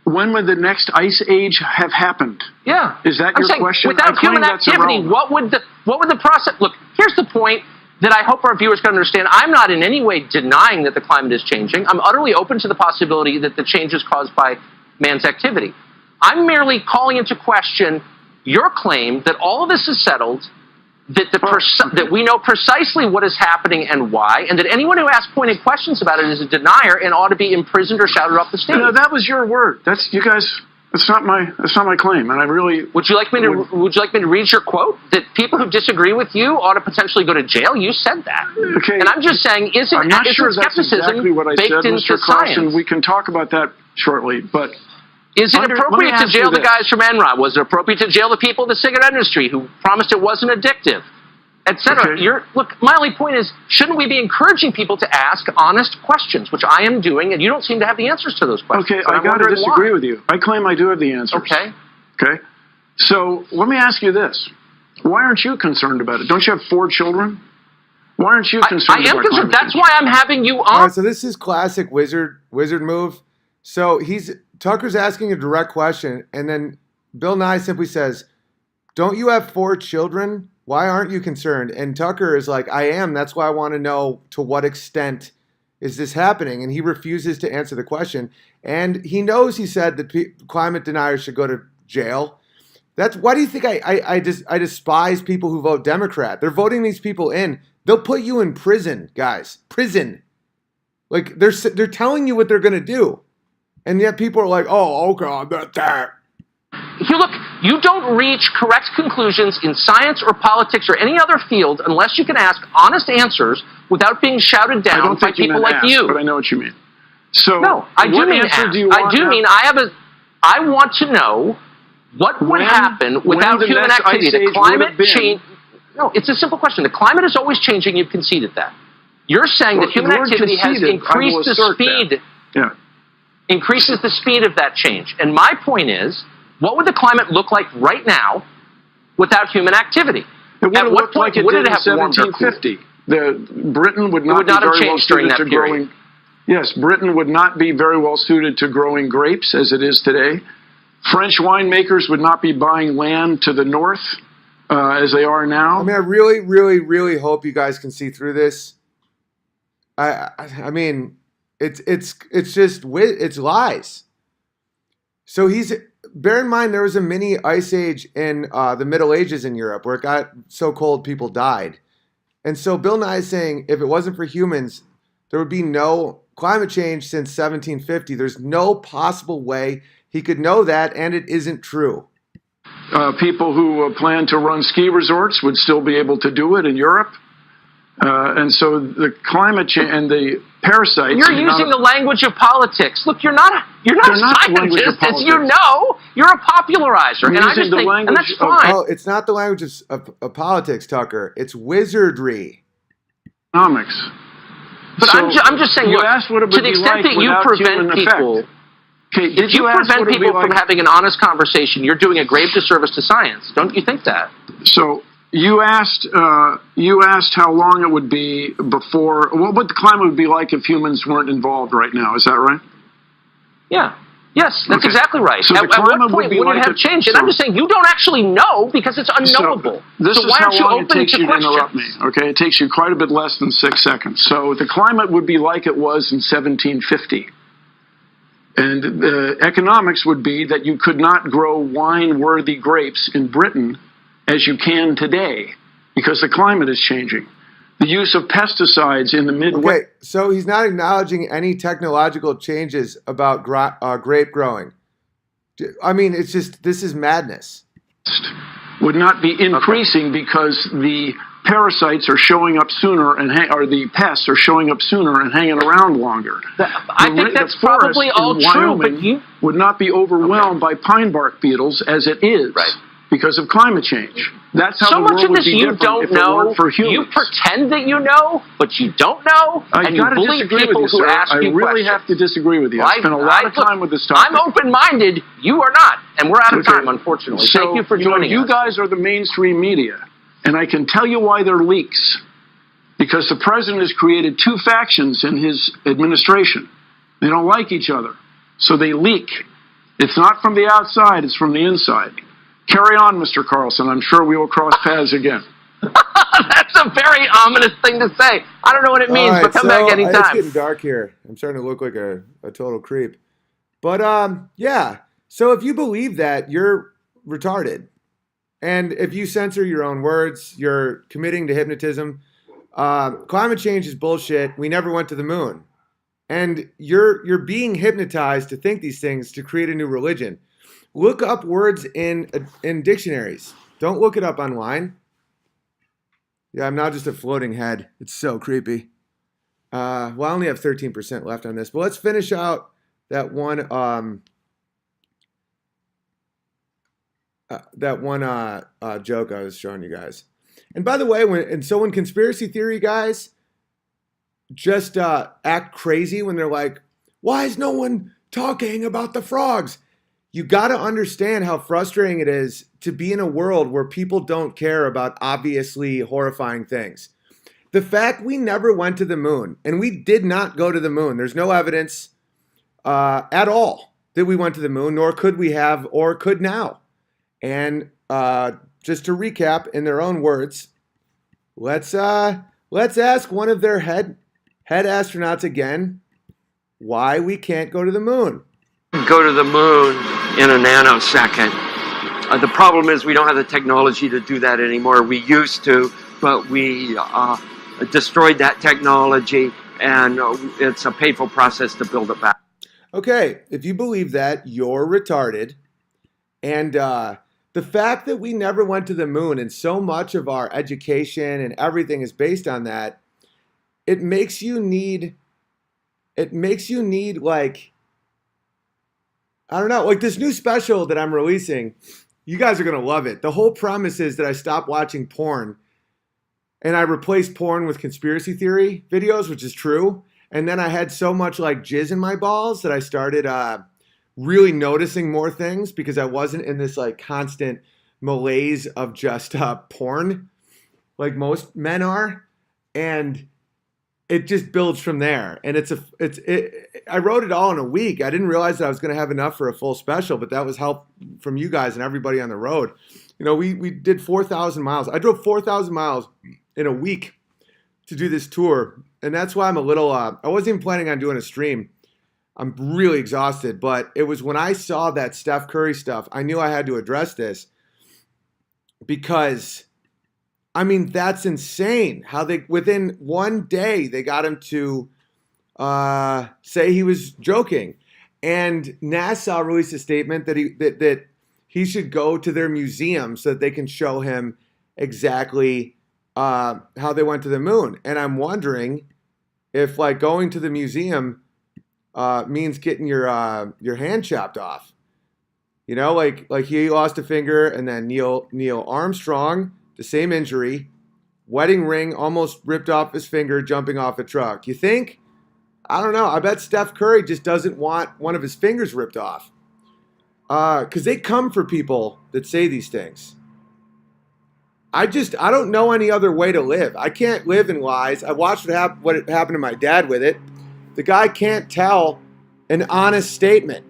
When would the next ice age have happened? Yeah. Is that your question? Without human activity, what would the process look? Here's the point that I hope our viewers can understand. I'm not in any way denying that the climate is changing. I'm utterly open to the possibility that the change is caused by man's activity. I'm merely calling into question your claim that all of this is settled, that we know precisely what is happening and why, and that anyone who asks pointed questions about it is a denier and ought to be imprisoned or shouted off the stage. No, that was your word. That's you guys. That's not my claim, and I really. Would you like me to read your quote that people who disagree with you ought to potentially go to jail? You said that. Okay. And I'm just saying, I'm not sure that's skepticism exactly what I baked said, into Mr. Carlson. science? We can talk about that shortly, but Is it Let me appropriate to ask you jail the this. guys from Enron? Was it appropriate to jail the people in the cigarette industry who promised it wasn't addictive, etc.? Okay. Look, my only point is, shouldn't we be encouraging people to ask honest questions, which I am doing, and you don't seem to have the answers to those questions. Okay, So I I'm got to wondering disagree why. with you. I claim I do have the answers. Okay. Okay. So let me ask you this: why aren't you concerned about it? Don't you have 4 children? Why aren't you concerned? I am about concerned. climate That's change? why I'm having you All on. right, so this is classic wizard move. So Tucker's asking a direct question, and then Bill Nye simply says, "Don't you have 4 children? Why aren't you concerned?" And Tucker is like, "I am. That's why I want to know to what extent is this happening." And he refuses to answer the question. And he knows he said that climate deniers should go to jail. That's why do you think I despise people who vote Democrat? They're voting these people in. They'll put you in prison, guys. Prison. Like they're telling you what they're gonna do, and yet people are like, "Oh, okay, I bet that." You don't reach correct conclusions in science or politics or any other field unless you can ask honest answers without being shouted I down don't by think you people meant like ask, you. but I know what you mean. So No, I do what mean answer ask. do you I want do now? mean I want to know what would happen without the human next activity. ice The age would climate have been- change. No, it's a simple question. The climate is always changing. You've conceded that. You're saying Well, that human the word activity has conceded, I will increased the assert that. speed. Yeah. Increases the speed of that change. And my point is, what would the climate look like right now without human activity? It would At have what looked point like it would did it in have warmed or cooled? 1750. Britain would It not would be not have very well changed during suited that to period. growing. Yes, Britain would not be very well suited to growing grapes as it is today. French winemakers would not be buying land to the north as they are now. I mean, I really, really, really hope you guys can see through this. I mean, it's just it's lies. So bear in mind there was a mini ice age in the Middle Ages in Europe where it got so cold people died, and so Bill Nye is saying if it wasn't for humans, there would be no climate change since 1750. There's no possible way he could know that, and it isn't true. People who plan to run ski resorts would still be able to do it in Europe. And so the climate change and the parasites. You're using the language of politics. Look, you're not a They're not the language of scientist, as you politics. know. You're a popularizer, I'm and I using just the think, and language that's of- fine. Oh, it's not the language of politics, Tucker. It's wizardry. economics. But So I'm just saying, you look, asked what it to would the be extent like that you without prevent human people, effect. Okay, did if you ask what prevent it would be people from like? having an honest conversation, you're doing a grave disservice to science. Don't you think that? So you asked how long it would be before. What the climate would be like if humans weren't involved right now? Is that right? Yeah. Yes, that's Okay. exactly right. So the At what climate would point be would like it have a- changed? And so- I'm just saying you don't actually know because it's unknowable. This So is why how aren't you long it open takes to you to questions? interrupt me. Okay, it takes you quite a bit less than 6 seconds. So the climate would be like it was in 1750. And economics would be that you could not grow wine-worthy grapes in Britain as you can today because the climate is changing. The use of pesticides in the Midwest. Okay, so he's not acknowledging any technological changes about grape growing. I mean, it's just, this is madness. Would not be increasing because the parasites are showing up sooner or the pests are showing up sooner and hanging around longer. I think that's probably all true, but you would not be overwhelmed by pine bark beetles as it is because of climate change. That's how so the much world of would this be you different don't if it know. weren't for You humans. pretend that you know, but you don't know, I and you gotta bully disagree people with you, who sir. ask I you really questions. have to disagree with you. Well, I spent a lot of time with this topic. I'm open-minded. You are not, and we're out of Okay. time, unfortunately. So, Thank you for joining You us. guys are the mainstream media, and I can tell you why they're leaks. Because the president has created 2 factions in his administration. They don't like each other, so they leak. It's not from the outside, it's from the inside. Carry on, Mr. Carlson. I'm sure we will cross paths again. That's a very ominous thing to say. I don't know what it means, All right, but come so, back It's anytime. getting dark here. I'm starting to look like a total creep. But yeah. So if you believe that, you're retarded. And if you censor your own words, you're committing to hypnotism. Climate change is bullshit. We never went to the moon. And you're being hypnotized to think these things to create a new religion. Look up words in dictionaries. Don't look it up online. Yeah, I'm now just a floating head. It's so creepy. Well, I only have 13% left on this, but let's finish out that one joke I was showing you guys. And by the way, when conspiracy theory guys just act crazy when they're like, why is no one talking about the frogs? You got to understand how frustrating it is to be in a world where people don't care about obviously horrifying things. The fact we never went to the moon, and we did not go to the moon, there's no evidence at all that we went to the moon, nor could we have or could now. And just to recap in their own words, let's ask one of their head astronauts again why we can't go to the moon. Go to the moon in a nanosecond. The problem is we don't have the technology to do that anymore. We used to, but we destroyed that technology, and it's a painful process to build it back. Okay, if you believe that, you're retarded. And the fact that we never went to the moon and so much of our education and everything is based on that, it makes you need like, I don't know, like this new special that I'm releasing, you guys are going to love it. The whole premise is that I stopped watching porn and I replaced porn with conspiracy theory videos, which is true. And then I had so much like jizz in my balls that I started really noticing more things because I wasn't in this like constant malaise of just porn like most men are. And it just builds from there. And I wrote it all in a week. I didn't realize that I was going to have enough for a full special, but that was help from you guys and everybody on the road. You know, we did 4,000 miles. I drove 4,000 miles in a week to do this tour. And that's why I'm a little, I wasn't even planning on doing a stream. I'm really exhausted, but it was when I saw that Steph Curry stuff, I knew I had to address this because, I mean, that's insane how they, within one day, they got him to say he was joking. And NASA released a statement that he should go to their museum so that they can show him exactly how they went to the moon. And I'm wondering if like going to the museum means getting your hand chopped off. You know, like he lost a finger, and then Neil Armstrong, the same injury, wedding ring almost ripped off his finger jumping off a truck. You think? I don't know. I bet Steph Curry just doesn't want one of his fingers ripped off. Because they come for people that say these things. I don't know any other way to live. I can't live in lies. I watched what happened to my dad with it. The guy can't tell an honest statement.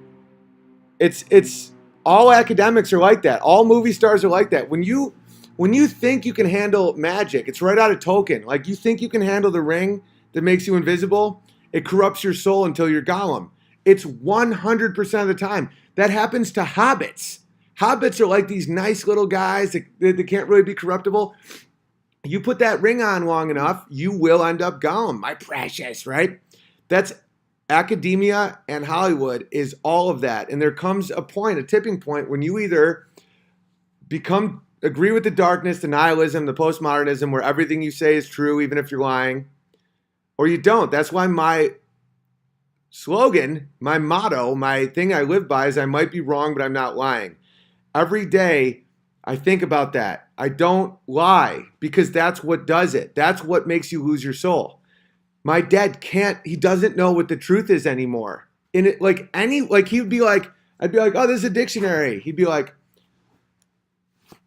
It's all academics are like that. All movie stars are like that. When you think you can handle magic, it's right out of Tolkien. Like you think you can handle the ring that makes you invisible, it corrupts your soul until you're Gollum. It's 100% of the time. That happens to hobbits. Hobbits are like these nice little guys that can't really be corruptible. You put that ring on long enough, you will end up Gollum, my precious, right? That's academia, and Hollywood is all of that. And there comes a point, a tipping point, when you either agree with the darkness, the nihilism, the postmodernism, where everything you say is true, even if you're lying, or you don't. That's why my slogan, my motto, my thing I live by is I might be wrong, but I'm not lying. Every day, I think about that. I don't lie because that's what does it. That's what makes you lose your soul. My dad he doesn't know what the truth is anymore. In it, he'd be like, I'd be like, oh, there's a dictionary. He'd be like,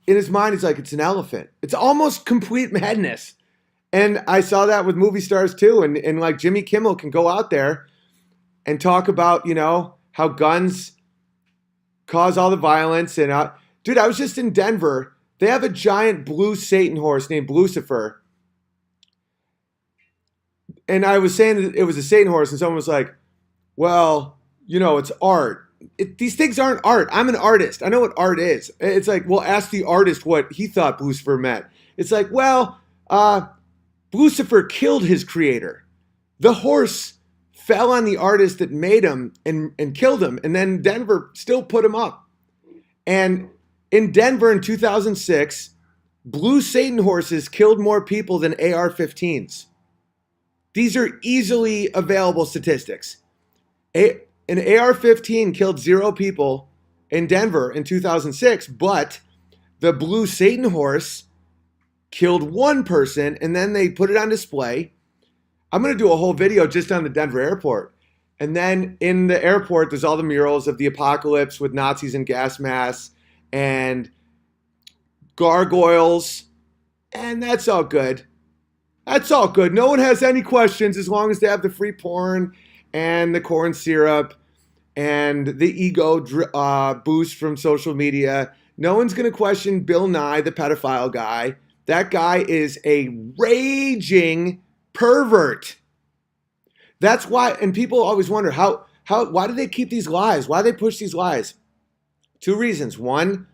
in his mind, he's like, it's an elephant. It's almost complete madness. And I saw that with movie stars too. And like Jimmy Kimmel can go out there and talk about, you know, how guns cause all the violence. And dude, I was just in Denver. They have a giant blue Satan horse named Lucifer. And I was saying that it was a Satan horse, and someone was like, well, you know, it's art. These things aren't art. I'm an artist. I know what art is. It's like, well, ask the artist what he thought Lucifer meant. It's like, well, Lucifer killed his creator. The horse fell on the artist that made him and killed him, and then Denver still put him up. And in Denver in 2006, blue Satan horses killed more people than AR-15s. These are easily available statistics. An AR-15 killed 0 people in Denver in 2006, but the Blue Satan horse killed one person, and then they put it on display. I'm going to do a whole video just on the Denver airport. And then in the airport, there's all the murals of the apocalypse with Nazis in gas masks and gargoyles. And that's all good. That's all good. No one has any questions as long as they have the free porn and the corn syrup and the ego boost from social media. No one's going to question Bill Nye, the pedophile guy. That guy is a raging pervert. That's why, and people always wonder why do they keep these lies? Why do they push these lies? 2 reasons. 1,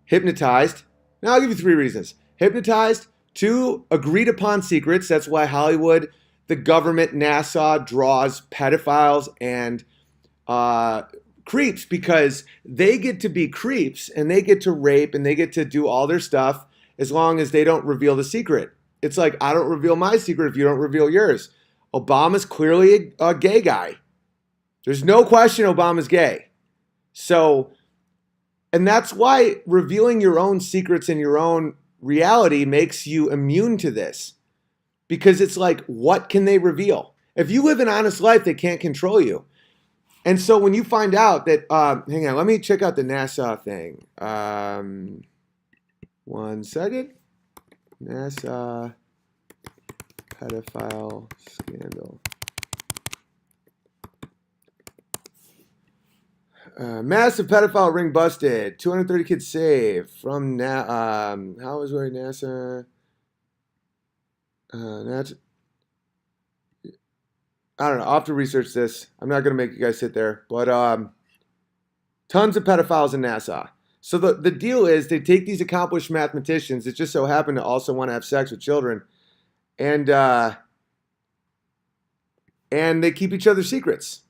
hypnotized. Now I'll give you 3 reasons. Hypnotized. 2, agreed upon secrets. That's why Hollywood, the government, NASA draws pedophiles and creeps, because they get to be creeps and they get to rape and they get to do all their stuff as long as they don't reveal the secret. It's like, I don't reveal my secret if you don't reveal yours. Obama's clearly a gay guy. There's no question Obama's gay. So, and that's why revealing your own secrets and your own reality makes you immune to this. Because it's like, what can they reveal? If you live an honest life, they can't control you. And so when you find out that, hang on, let me check out the NASA thing. 1 second. NASA pedophile scandal. Massive pedophile ring busted. 230 kids saved from how was it NASA? NASA. I don't know. I'll have to research this. I'm not going to make you guys sit there. But tons of pedophiles in NASA. So the deal is they take these accomplished mathematicians that just so happen to also want to have sex with children. And they keep each other's secrets.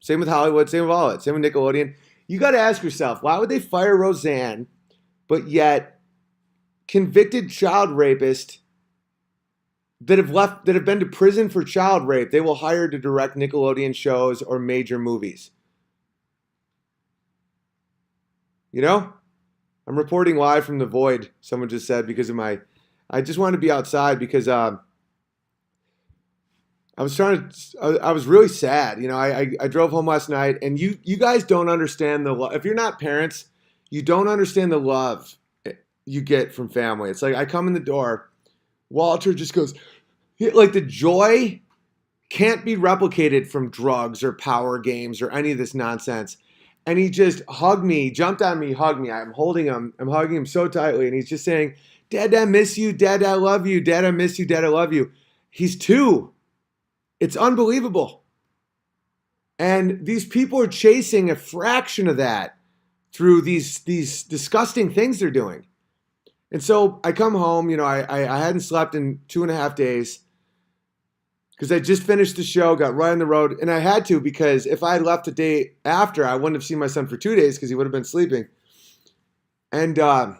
Same with Hollywood. Same with all it. Same with Nickelodeon. You got to ask yourself, why would they fire Roseanne, but yet convicted child rapist that have been to prison for child rape, they will hire to direct Nickelodeon shows or major movies? You know, I'm reporting live from the void. Someone just said because of I just wanted to be outside because I was really sad. You know, I drove home last night, and you guys don't understand the love. If you're not parents, you don't understand the love you get from family. It's like I come in the door, Walter just goes, like the joy can't be replicated from drugs or power games or any of this nonsense. And he just hugged me, jumped on me, hugged me. I'm holding him. I'm hugging him so tightly. And he's just saying, Dad, I miss you. Dad, I love you. Dad, I miss you. Dad, I love you. He's 2. It's unbelievable. And these people are chasing a fraction of that through these disgusting things they're doing. And so I come home, you know, I hadn't slept in 2.5 days because I just finished the show, got right on the road, and I had to because if I had left the day after, I wouldn't have seen my son for 2 days because he would have been sleeping. And I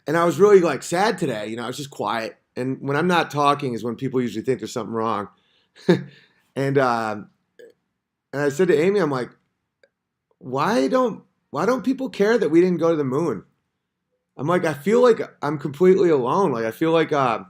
was really like sad today, you know, I was just quiet. And when I'm not talking is when people usually think there's something wrong. And I said to Amy, I'm like, why don't people care that we didn't go to the moon? I'm like, I feel like I'm completely alone. Like I feel like, and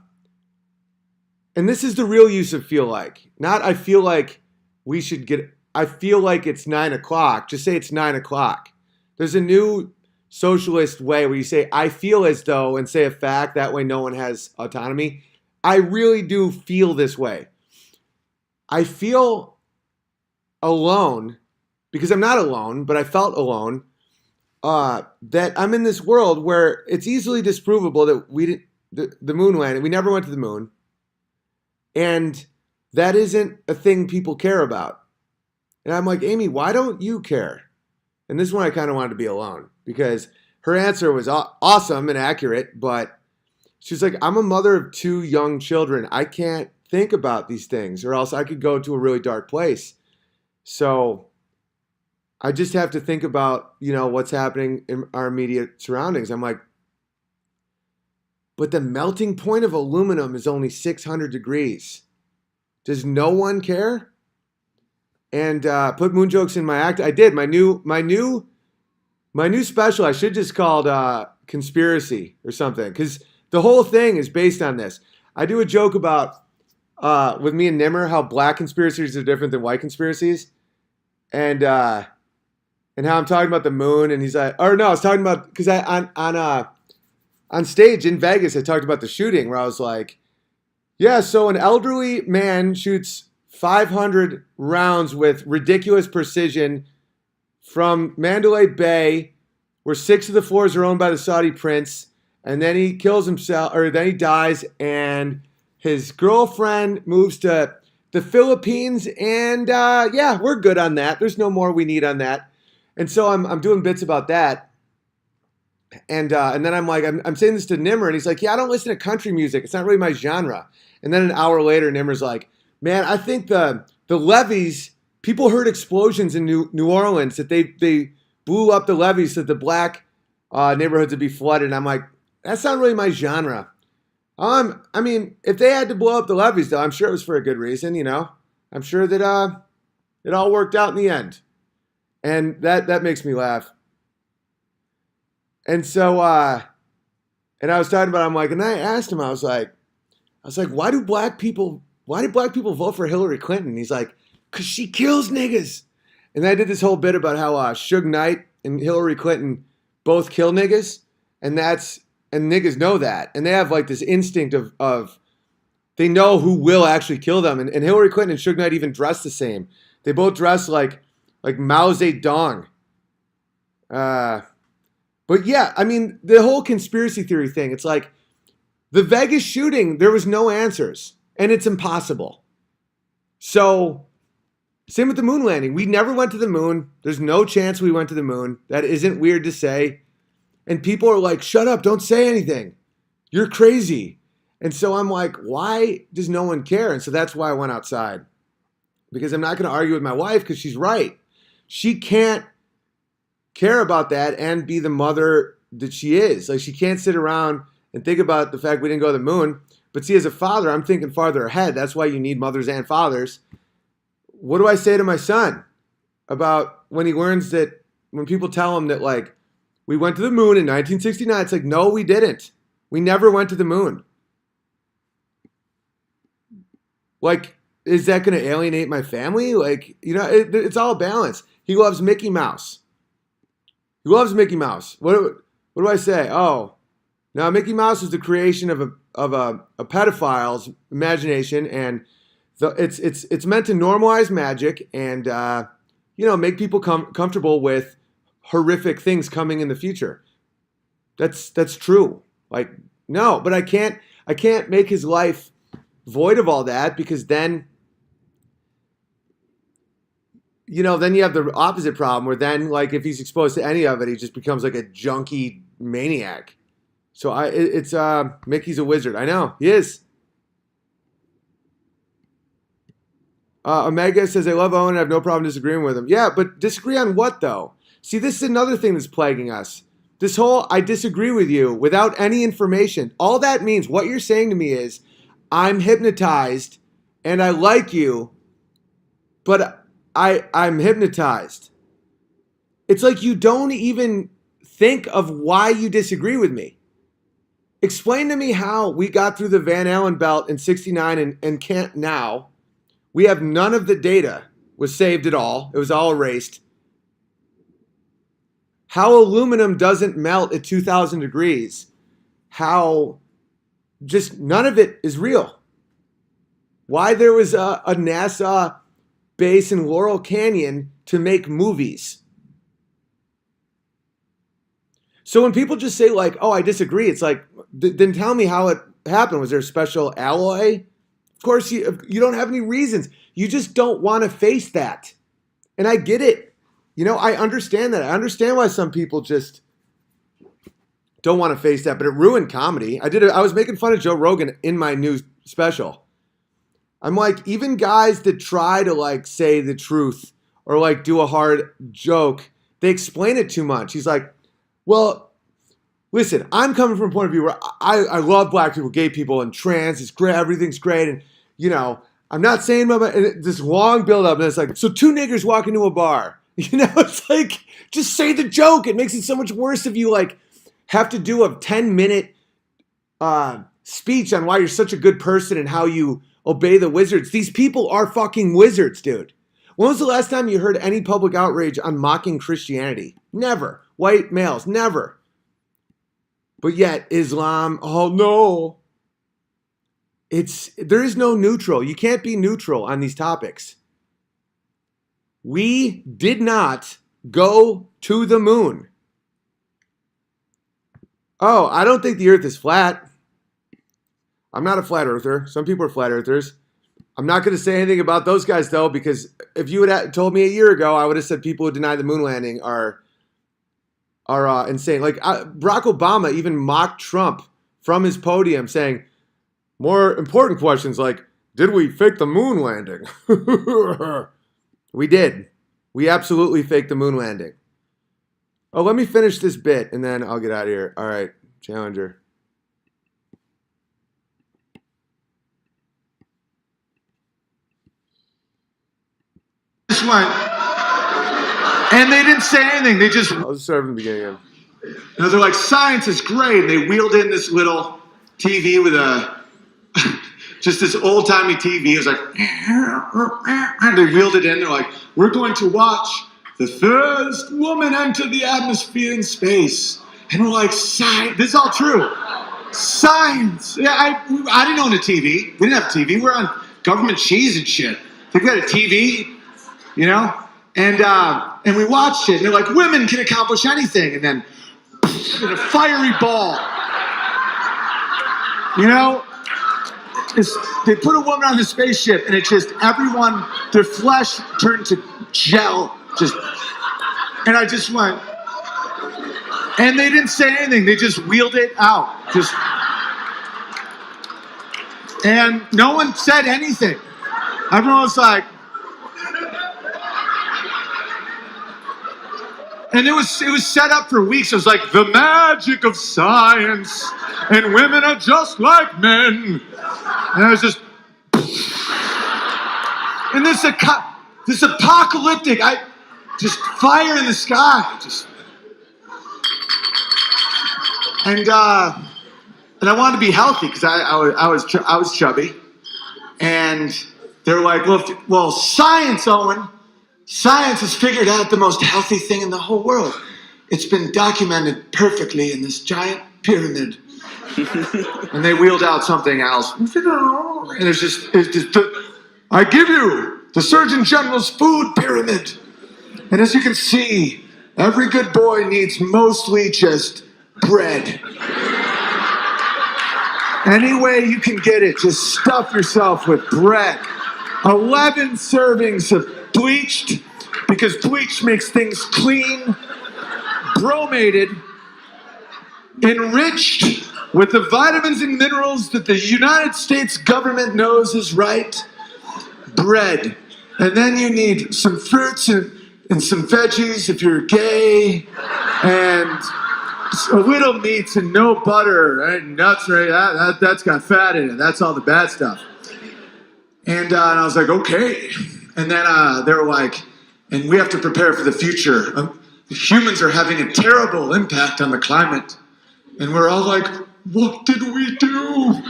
this is the real use of feel like. Not I feel like we should get, I feel like it's 9 o'clock. Just say it's 9 o'clock. There's a new socialist way where you say, I feel as though, and say a fact. That way no one has autonomy. I really do feel this way. I feel alone because I'm not alone, but I felt alone. That I'm in this world where it's easily disprovable that we didn't, the moon landing, we never went to the moon. And that isn't a thing people care about. And I'm like, Amy, why don't you care? And this one I kind of wanted to be alone because her answer was awesome and accurate, but she's like, I'm a mother of 2 young children. I can't think about these things or else I could go to a really dark place. So I just have to think about, you know, what's happening in our immediate surroundings. I'm like, but the melting point of aluminum is only 600 degrees. Does no one care? And put moon jokes in my act. I did. My new special. I should just called conspiracy or something, because the whole thing is based on this. I do a joke about with me and Nimmer how black conspiracies are different than white conspiracies, and how I'm talking about the moon, and he's like, or no, I was talking about because on stage in Vegas I talked about the shooting where I was like, yeah, so an elderly man shoots 500 rounds with ridiculous precision from Mandalay Bay, where 6 of the floors are owned by the Saudi prince, and then he kills himself, or then he dies, and his girlfriend moves to the Philippines, and yeah, we're good on that. There's no more we need on that. And so I'm doing bits about that, and then I'm saying this to Nimmer, and he's like, yeah, I don't listen to country music. It's not really my genre. And then an hour later, Nimmer's like, man, I think the levees, people heard explosions in New Orleans, that they blew up the levees so that the black neighborhoods would be flooded. And I'm like, that's not really my genre. I mean, if they had to blow up the levees, though, I'm sure it was for a good reason, you know. I'm sure that it all worked out in the end. And that makes me laugh. And so, and I was talking about, I'm like, and I asked him, I was like, why did black people vote for Hillary Clinton? He's like, because she kills niggas. And I did this whole bit about how Suge Knight and Hillary Clinton both kill niggas. And niggas know that. And they have like this instinct of they know who will actually kill them. And Hillary Clinton and Suge Knight even dress the same. They both dress like Mao Zedong. But yeah, I mean, the whole conspiracy theory thing, it's like the Vegas shooting, there was no answers. And it's impossible. So, same with the moon landing. We never went to the moon. There's no chance we went to the moon. That isn't weird to say. And people are like, shut up, don't say anything. You're crazy. And so I'm like, why does no one care? And so that's why I went outside. Because I'm not going to argue with my wife because she's right. She can't care about that and be the mother that she is. Like, she can't sit around and think about the fact we didn't go to the moon. But see, as a father, I'm thinking farther ahead. That's why you need mothers and fathers. What do I say to my son about when he learns that, when people tell him that, like, we went to the moon in 1969? It's like, no, we didn't. We never went to the moon. Like, is that going to alienate my family? Like, you know, it's all a balance. He loves Mickey Mouse. He loves Mickey Mouse. What do I say? Oh, now Mickey Mouse is the creation of a pedophile's imagination, and it's meant to normalize magic and make people comfortable with horrific things coming in the future. That's true. Like, no, but I can't make his life void of all that, because then then you have the opposite problem where then, like, if he's exposed to any of it, he just becomes like a junkie maniac. So it's Mickey's a wizard. I know, he is. Omega says, I love Owen and I have no problem disagreeing with him. Yeah, but disagree on what, though? See, this is another thing that's plaguing us. This whole, I disagree with you without any information. All that means, what you're saying to me is, I'm hypnotized and I like you, but I'm hypnotized. It's like you don't even think of why you disagree with me. Explain to me how we got through the Van Allen belt in 69 and can't now. We have none of the data was saved at all. It was all erased. How aluminum doesn't melt at 2,000 degrees. How just none of it is real. Why there was a NASA base in Laurel Canyon to make movies. So when people just say, like, oh, I disagree, it's like, then tell me how it happened. Was there a special alloy? Of course, you don't have any reasons. You just don't want to face that. And I get it. I understand that. I understand why some people just don't want to face that, but it ruined comedy. I was making fun of Joe Rogan in my new special. I'm like, even guys that try to, like, say the truth or, like, do a hard joke, they explain it too much. He's like, well, listen, I'm coming from a point of view where I love black people, gay people, and trans. It's great. Everything's great. And, I'm not saying about this long build up. And it's like, so 2 niggers walk into a bar. It's like, just say the joke. It makes it so much worse if you, like, have to do a 10-minute speech on why you're such a good person and how you obey the wizards. These people are fucking wizards, dude. When was the last time you heard any public outrage on mocking Christianity? Never. White males, never. But yet, Islam, oh no. There is no neutral. You can't be neutral on these topics. We did not go to the moon. Oh, I don't think the earth is flat. I'm not a flat earther. Some people are flat earthers. I'm not going to say anything about those guys, though, because if you had told me a year ago, I would have said people who deny the moon landing are insane. Like Barack Obama even mocked Trump from his podium saying, more important questions like, did we fake the moon landing? We did. We absolutely faked the moon landing. Oh, let me finish this bit and then I'll get out of here. All right, Challenger. Just went, and they didn't say anything. They just. I'll just start from the beginning again. You know, they're like, science is great. And they wheeled in this little TV with just this old-timey TV. It was like, and they wheeled it in. They're like, we're going to watch the first woman enter the atmosphere in space. And we're like, science. This is all true. Science. Yeah, I didn't own a TV. We didn't have a TV. We're on government cheese and shit. They got a TV, you know? And we watched it. And they're like, women can accomplish anything. And then in a fiery ball. You know? They put a woman on the spaceship and it just, everyone, their flesh turned to gel. And I just went, and they didn't say anything. They just wheeled it out. And no one said anything. Everyone was like, and it was set up for weeks. It was like the magic of science, and women are just like men. And it was just, and this apocalyptic, just fire in the sky, and I wanted to be healthy because I was chubby, and they were like, well, science, Owen. Science has figured out the most healthy thing in the whole world. It's been documented perfectly in this giant pyramid. And they wheeled out something else. And it's just I give you the Surgeon General's food pyramid. And as you can see, every good boy needs mostly just bread. Any way you can get it, just stuff yourself with bread. 11 servings of bleached, because bleach makes things clean, bromated, enriched with the vitamins and minerals that the United States government knows is right, bread. And then you need some fruits and some veggies if you're gay, and a little meat and no butter, right? Nuts, right? That's got fat in it. That's all the bad stuff. And I was like, okay. And then they were like, and we have to prepare for the future. Humans are having a terrible impact on the climate. And we're all like, what did we do?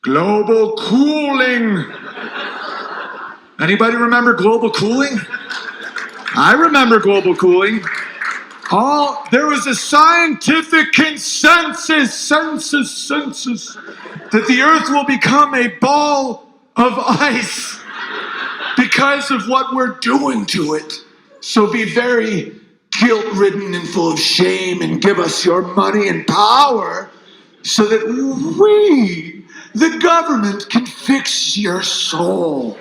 Global cooling. Anybody remember global cooling? I remember global cooling. There was a scientific consensus that the earth will become a ball of ice because of what we're doing to it. So be very guilt-ridden and full of shame and give us your money and power so that we, the government, can fix your soul.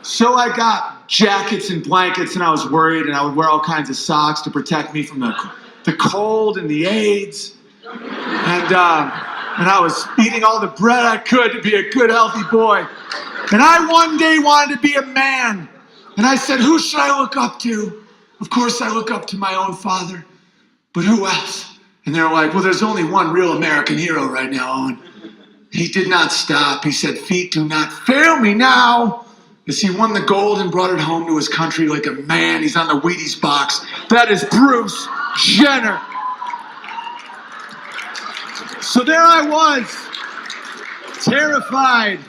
So I got jackets and blankets, and I was worried, and I would wear all kinds of socks to protect me from the cold and the AIDS. And I was eating all the bread I could to be a good, healthy boy. And I one day wanted to be a man. And I said, who should I look up to? Of course, I look up to my own father. But who else? And they were like, well, there's only one real American hero right now, Owen. He did not stop. He said, feet do not fail me now. As he won the gold and brought it home to his country like a man. He's on the Wheaties box. That is Bruce Jenner. So there I was, terrified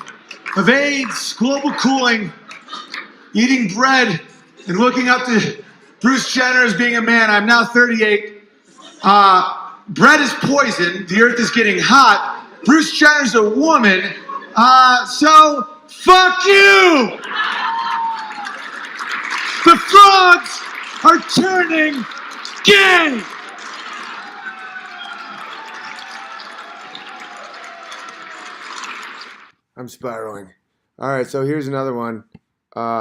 of AIDS, global cooling, eating bread, and looking up to Bruce Jenner as being a man. I'm now 38. Bread is poison. The earth is getting hot. Bruce Jenner's a woman. So fuck you! The frogs are turning gay! I'm spiraling. All right, so here's another one.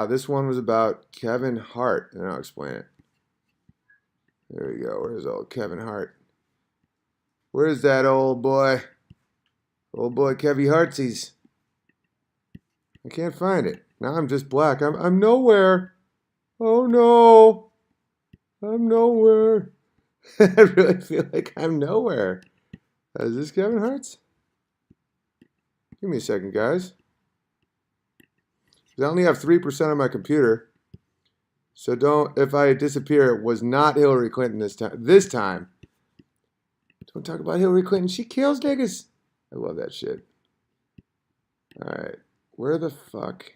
This one was about Kevin Hart, and I'll explain it. There we go. Where's old Kevin Hart? Where's that old boy? Old boy Kevy Hartsies. I can't find it. Now I'm just black. I'm nowhere. Oh no. I'm nowhere. I really feel like I'm nowhere. Is this Kevin Hart's? Give me a second, guys. I only have 3% on my computer. So don't, if I disappear, it was not Hillary Clinton this time. Don't talk about Hillary Clinton. She kills niggas. I love that shit. Alright. Where the fuck?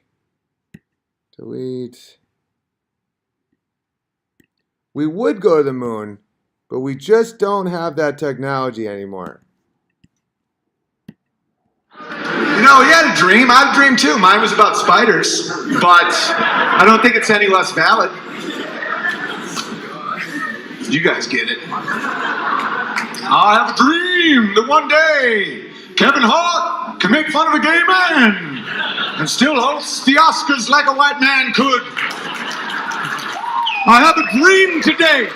Delete. We would go to the moon, but we just don't have that technology anymore. You know, he had a dream. I had a dream too. Mine was about spiders, but I don't think it's any less valid. You guys get it. I have a dream that one day Kevin Hart can make fun of a gay man and still host the Oscars like a white man could. I have a dream today.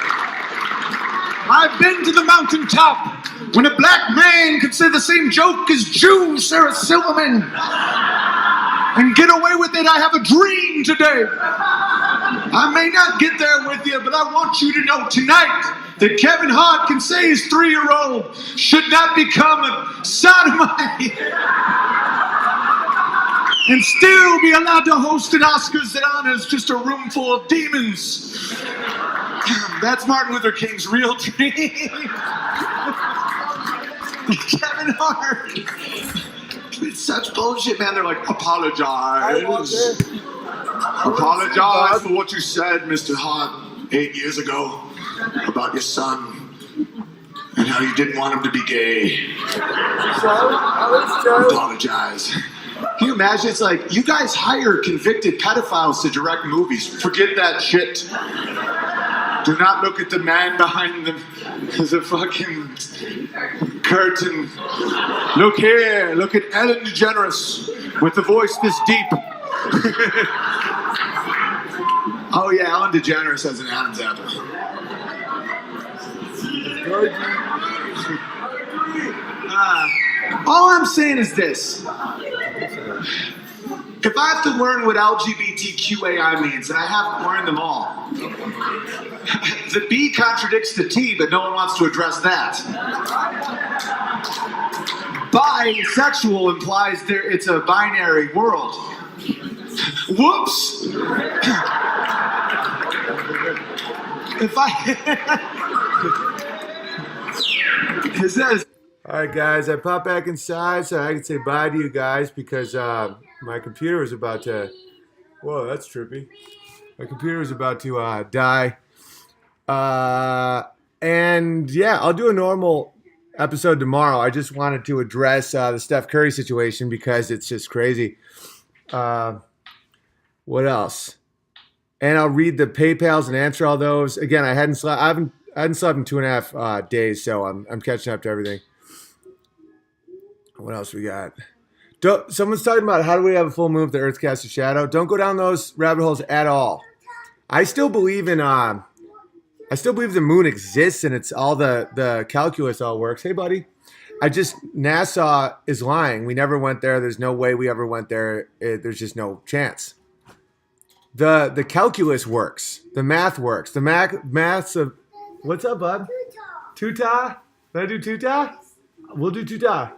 I've been to the mountaintop when a black man could say the same joke as Jew Sarah Silverman and get away with it. I have a dream today. I may not get there with you, but I want you to know tonight that Kevin Hart can say his 3-year-old should not become a sodomite and still be allowed to host an Oscars that honors just a room full of demons. That's Martin Luther King's real dream. Kevin Hart. It's such bullshit, man. They're like, apologize. Apologize for what you said, Mr. Hart, 8 years ago about your son and how you didn't want him to be gay. Apologize. Can you imagine? It's like, you guys hire convicted pedophiles to direct movies. Forget that shit. Do not look at the man behind the fucking curtain. Look here. Look at Ellen DeGeneres with the voice this deep. Oh yeah, Ellen DeGeneres has an Adam's apple. All I'm saying is this. If I have to learn what LGBTQAI means, and I haven't learned them all, the B contradicts the T, but no one wants to address that. Bisexual implies it's a binary world. Whoops! If it says. Alright guys, I popped back inside so I can say bye to you guys because my computer was about to... Whoa, that's trippy. My computer was about to die. And yeah, I'll do a normal episode tomorrow. I just wanted to address the Steph Curry situation because it's just crazy. What else? And I'll read the PayPals and answer all those. Again, I hadn't slept in 2.5 days, so I'm catching up to everything. What else we got? Someone's talking about how do we have a full moon if the Earth casts a shadow. Don't go down those rabbit holes at all. I still believe in the moon exists and it's all the calculus all works. Hey, buddy. NASA is lying. We never went there. There's no way we ever went there. There's just no chance. The calculus works. The math works. The maths of... What's up, bud? Tuta? Did I do Tuta? We'll do Tuta.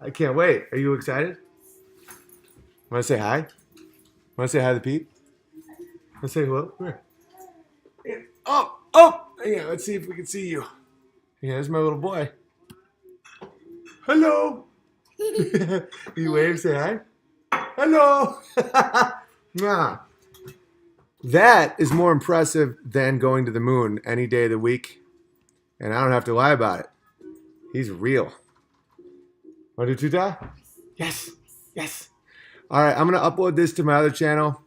I can't wait. Are you excited? Want to say hi? Want to say hi to Pete? Want to say hello? Come here. Oh! Yeah, let's see if we can see you. Yeah, there's my little boy. Hello. You wave, say hi. Hello. Nah. That is more impressive than going to the moon any day of the week. And I don't have to lie about it. He's real. Want to do tuta? Yes. Yes. All right, I'm going to upload this to my other channel.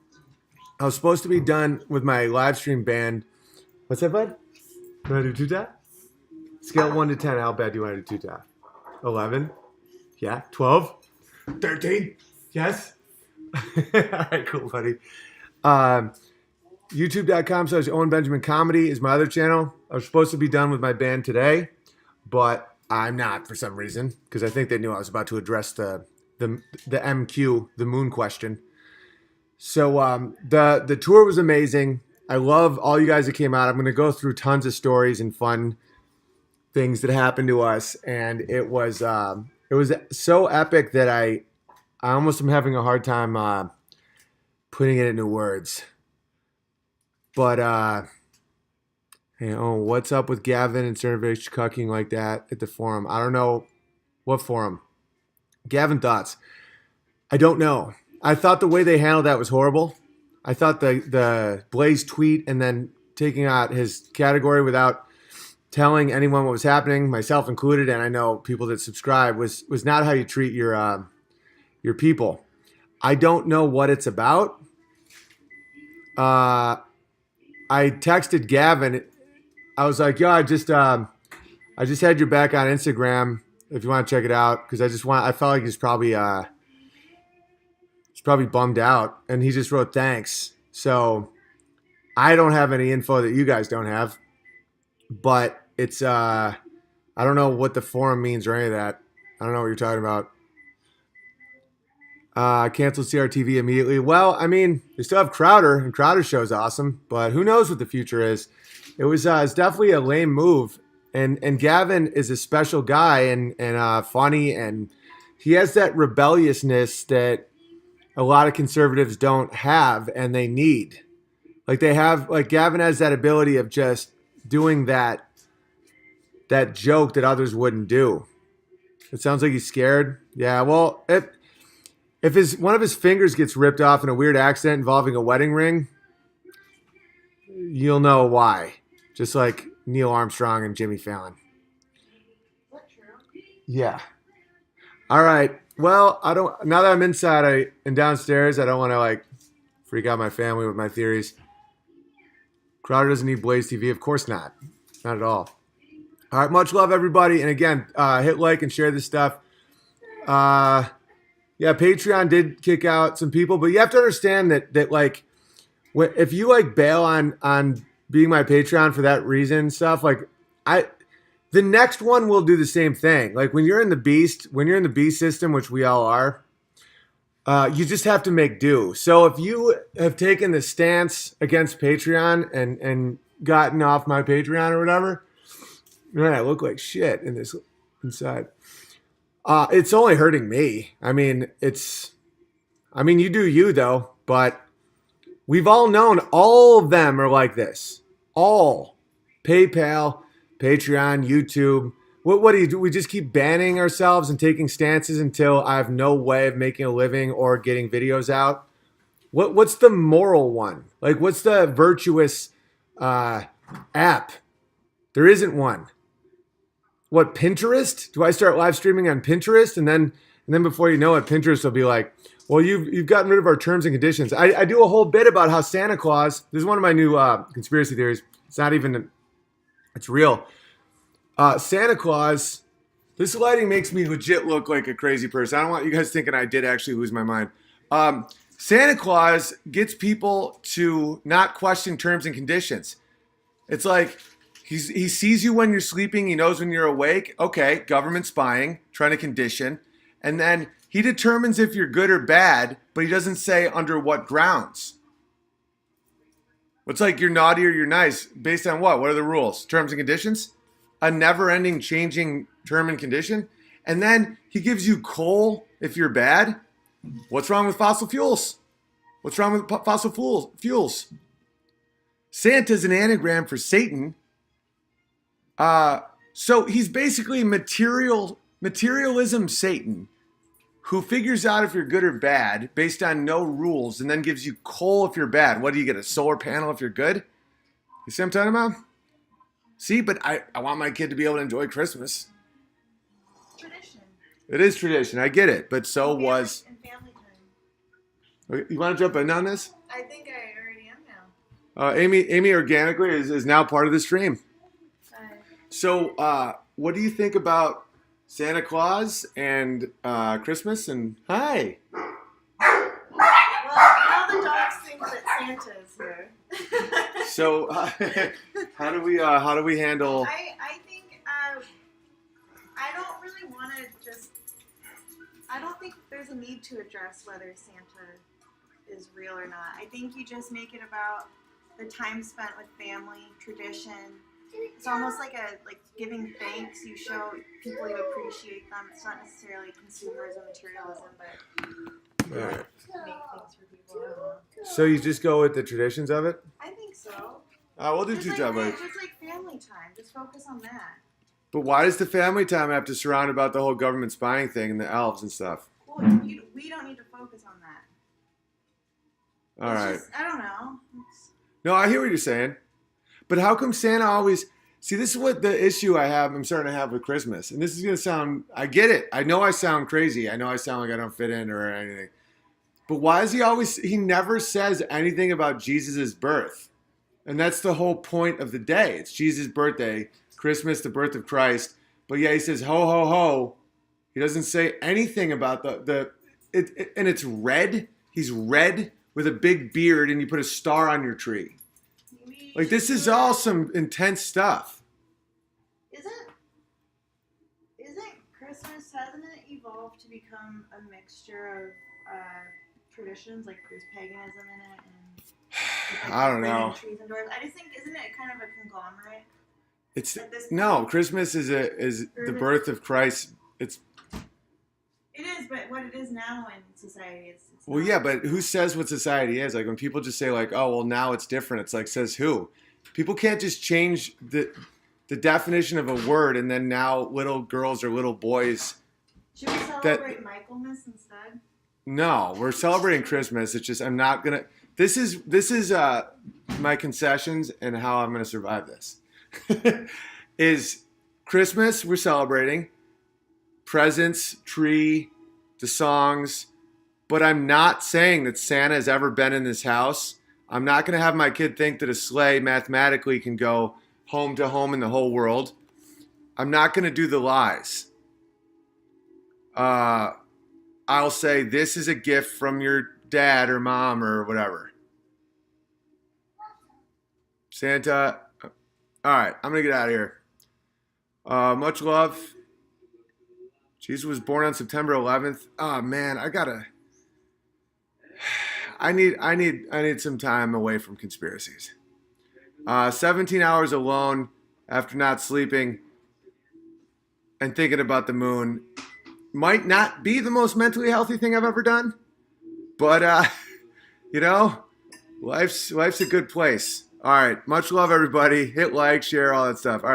I was supposed to be done with my live stream band. What's that, bud? You want to do tuta? Scale 1 to 10. How bad do you want to do tuta? 11? Yeah. 12? 13? Yes. All right, cool, buddy. YouTube.com/Owen Benjamin Comedy is my other channel. I was supposed to be done with my band today, but I'm not for some reason because I think they knew I was about to address the MQ, the moon question. So the tour was amazing. I love all you guys that came out. I'm going to go through tons of stories and fun things that happened to us, and it was so epic that I almost am having a hard time putting it into words. But what's up with Gavin and Cernovich cucking like that at the forum? I don't know what forum. Gavin thoughts. I don't know. I thought the way they handled that was horrible. I thought the Blaze tweet and then taking out his category without telling anyone what was happening, myself included, and I know people that subscribe, was not how you treat your people. I don't know what it's about. I texted Gavin. I was like, "Yo, I just had your back on Instagram. If you want to check it out, because I felt like he's probably bummed out." And he just wrote thanks. So I don't have any info that you guys don't have, but it's I don't know what the forum means or any of that. I don't know what you're talking about. Canceled CRTV immediately. Well, I mean, they still have Crowder, and Crowder's show is awesome, but who knows what the future is. It's definitely a lame move, and Gavin is a special guy and funny, and he has that rebelliousness that a lot of conservatives don't have and they need. Like Gavin has that ability of just doing that joke that others wouldn't do. It sounds like he's scared. Yeah, well, if one of his fingers gets ripped off in a weird accident involving a wedding ring, you'll know why. Just like Neil Armstrong and Jimmy Fallon. Is that true? Yeah. All right. Well, now that I'm inside and downstairs, I don't want to freak out my family with my theories. Crowder doesn't need Blaze TV. Of course not. Not at all. All right. Much love, everybody. And again, hit like and share this stuff. Yeah, Patreon did kick out some people, but you have to understand that if you bail on being my Patreon for that reason stuff, the next one will do the same thing. Like when you're in the beast system, which we all are, you just have to make do. So if you have taken the stance against Patreon and gotten off my Patreon or whatever, man, I look like shit in this inside. It's only hurting me. I mean, you do you though, but we've all known all of them are like this. All. PayPal, Patreon, YouTube. What do you do? We just keep banning ourselves and taking stances until I have no way of making a living or getting videos out. What's the moral one? What's the virtuous app? There isn't one. What, Pinterest? Do I start live streaming on Pinterest? And then before you know it, Pinterest will be like, well, you've gotten rid of our terms and conditions. I do a whole bit about how Santa Claus, this is one of my new conspiracy theories. It's real. Santa Claus, this lighting makes me legit look like a crazy person. I don't want you guys thinking I did actually lose my mind. Santa Claus gets people to not question terms and conditions. It's like, he sees you when you're sleeping. He knows when you're awake. Okay, government spying, trying to condition. And then he determines if you're good or bad, but he doesn't say under what grounds. It's like you're naughty or you're nice. Based on what? What are the rules? Terms and conditions? A never-ending changing term and condition? And then he gives you coal if you're bad? What's wrong with fossil fuels? What's wrong with fossil fuels? Santa's an anagram for Satan. So he's basically materialism Satan, who figures out if you're good or bad based on no rules and then gives you coal if you're bad. What do you get, a solar panel if you're good? You see what I'm talking about? See, but I want my kid to be able to enjoy Christmas. Tradition. It is tradition, I get it, but so was... And family time. You want to jump in on this? I think I already am now. Amy organically is now part of the stream. Hi. So what do you think about Santa Claus and Christmas? And hi. Well, now the dogs think that Santa is here. So how do we handle? I think I don't really want to just. I don't think there's a need to address whether Santa is real or not. I think you just make it about the time spent with family, tradition. It's almost like giving thanks. You show people you appreciate them. It's not necessarily consumerism, materialism, but All right. make things for people. I don't know. So you just go with the traditions of it? I think so. We'll do Just two like, jobs. just like family time. Just focus on that. But why does the family time have to surround about the whole government spying thing and the elves and stuff? Well, we don't need to focus on that. All It's right. just, I don't know. No, I hear what you're saying. But how come Santa always... See, this is what the issue I'm starting to have with Christmas. And this is going to sound... I get it. I know I sound crazy. I know I sound like I don't fit in or anything. But why is he always... He never says anything about Jesus' birth. And that's the whole point of the day. It's Jesus' birthday. Christmas, the birth of Christ. But yeah, he says, ho, ho, ho. He doesn't say anything about and it's red. He's red with a big beard and you put a star on your tree. Like, this is all some intense stuff. Isn't Christmas, hasn't it evolved to become a mixture of traditions, like there's paganism in it and I don't know. trees indoors? I just think, isn't it kind of a conglomerate? It's At this no, point? Christmas is the birth of Christ. It is, but what it is now in society is. Well, yeah, but who says what society is? Like, when people just say, like, oh, well, now it's different. It's like, says who? People can't just change the definition of a word and then now little girls or little boys. Should we celebrate Michaelmas instead? No, we're celebrating Christmas. It's just, I'm not going to. This is my concessions and how I'm going to survive this. Is Christmas, we're celebrating. Presents, tree, the songs. But I'm not saying that Santa has ever been in this house. I'm not going to have my kid think that a sleigh mathematically can go home to home in the whole world. I'm not going to do the lies. I'll say this is a gift from your dad or mom or whatever. Santa. All right, I'm going to get out of here. Much love. Jesus was born on September 11th. Oh, man, I need some time away from conspiracies. 17 hours alone after not sleeping and thinking about the moon might not be the most mentally healthy thing I've ever done, but life's a good place. All right, much love, everybody. Hit like, share, all that stuff. All right.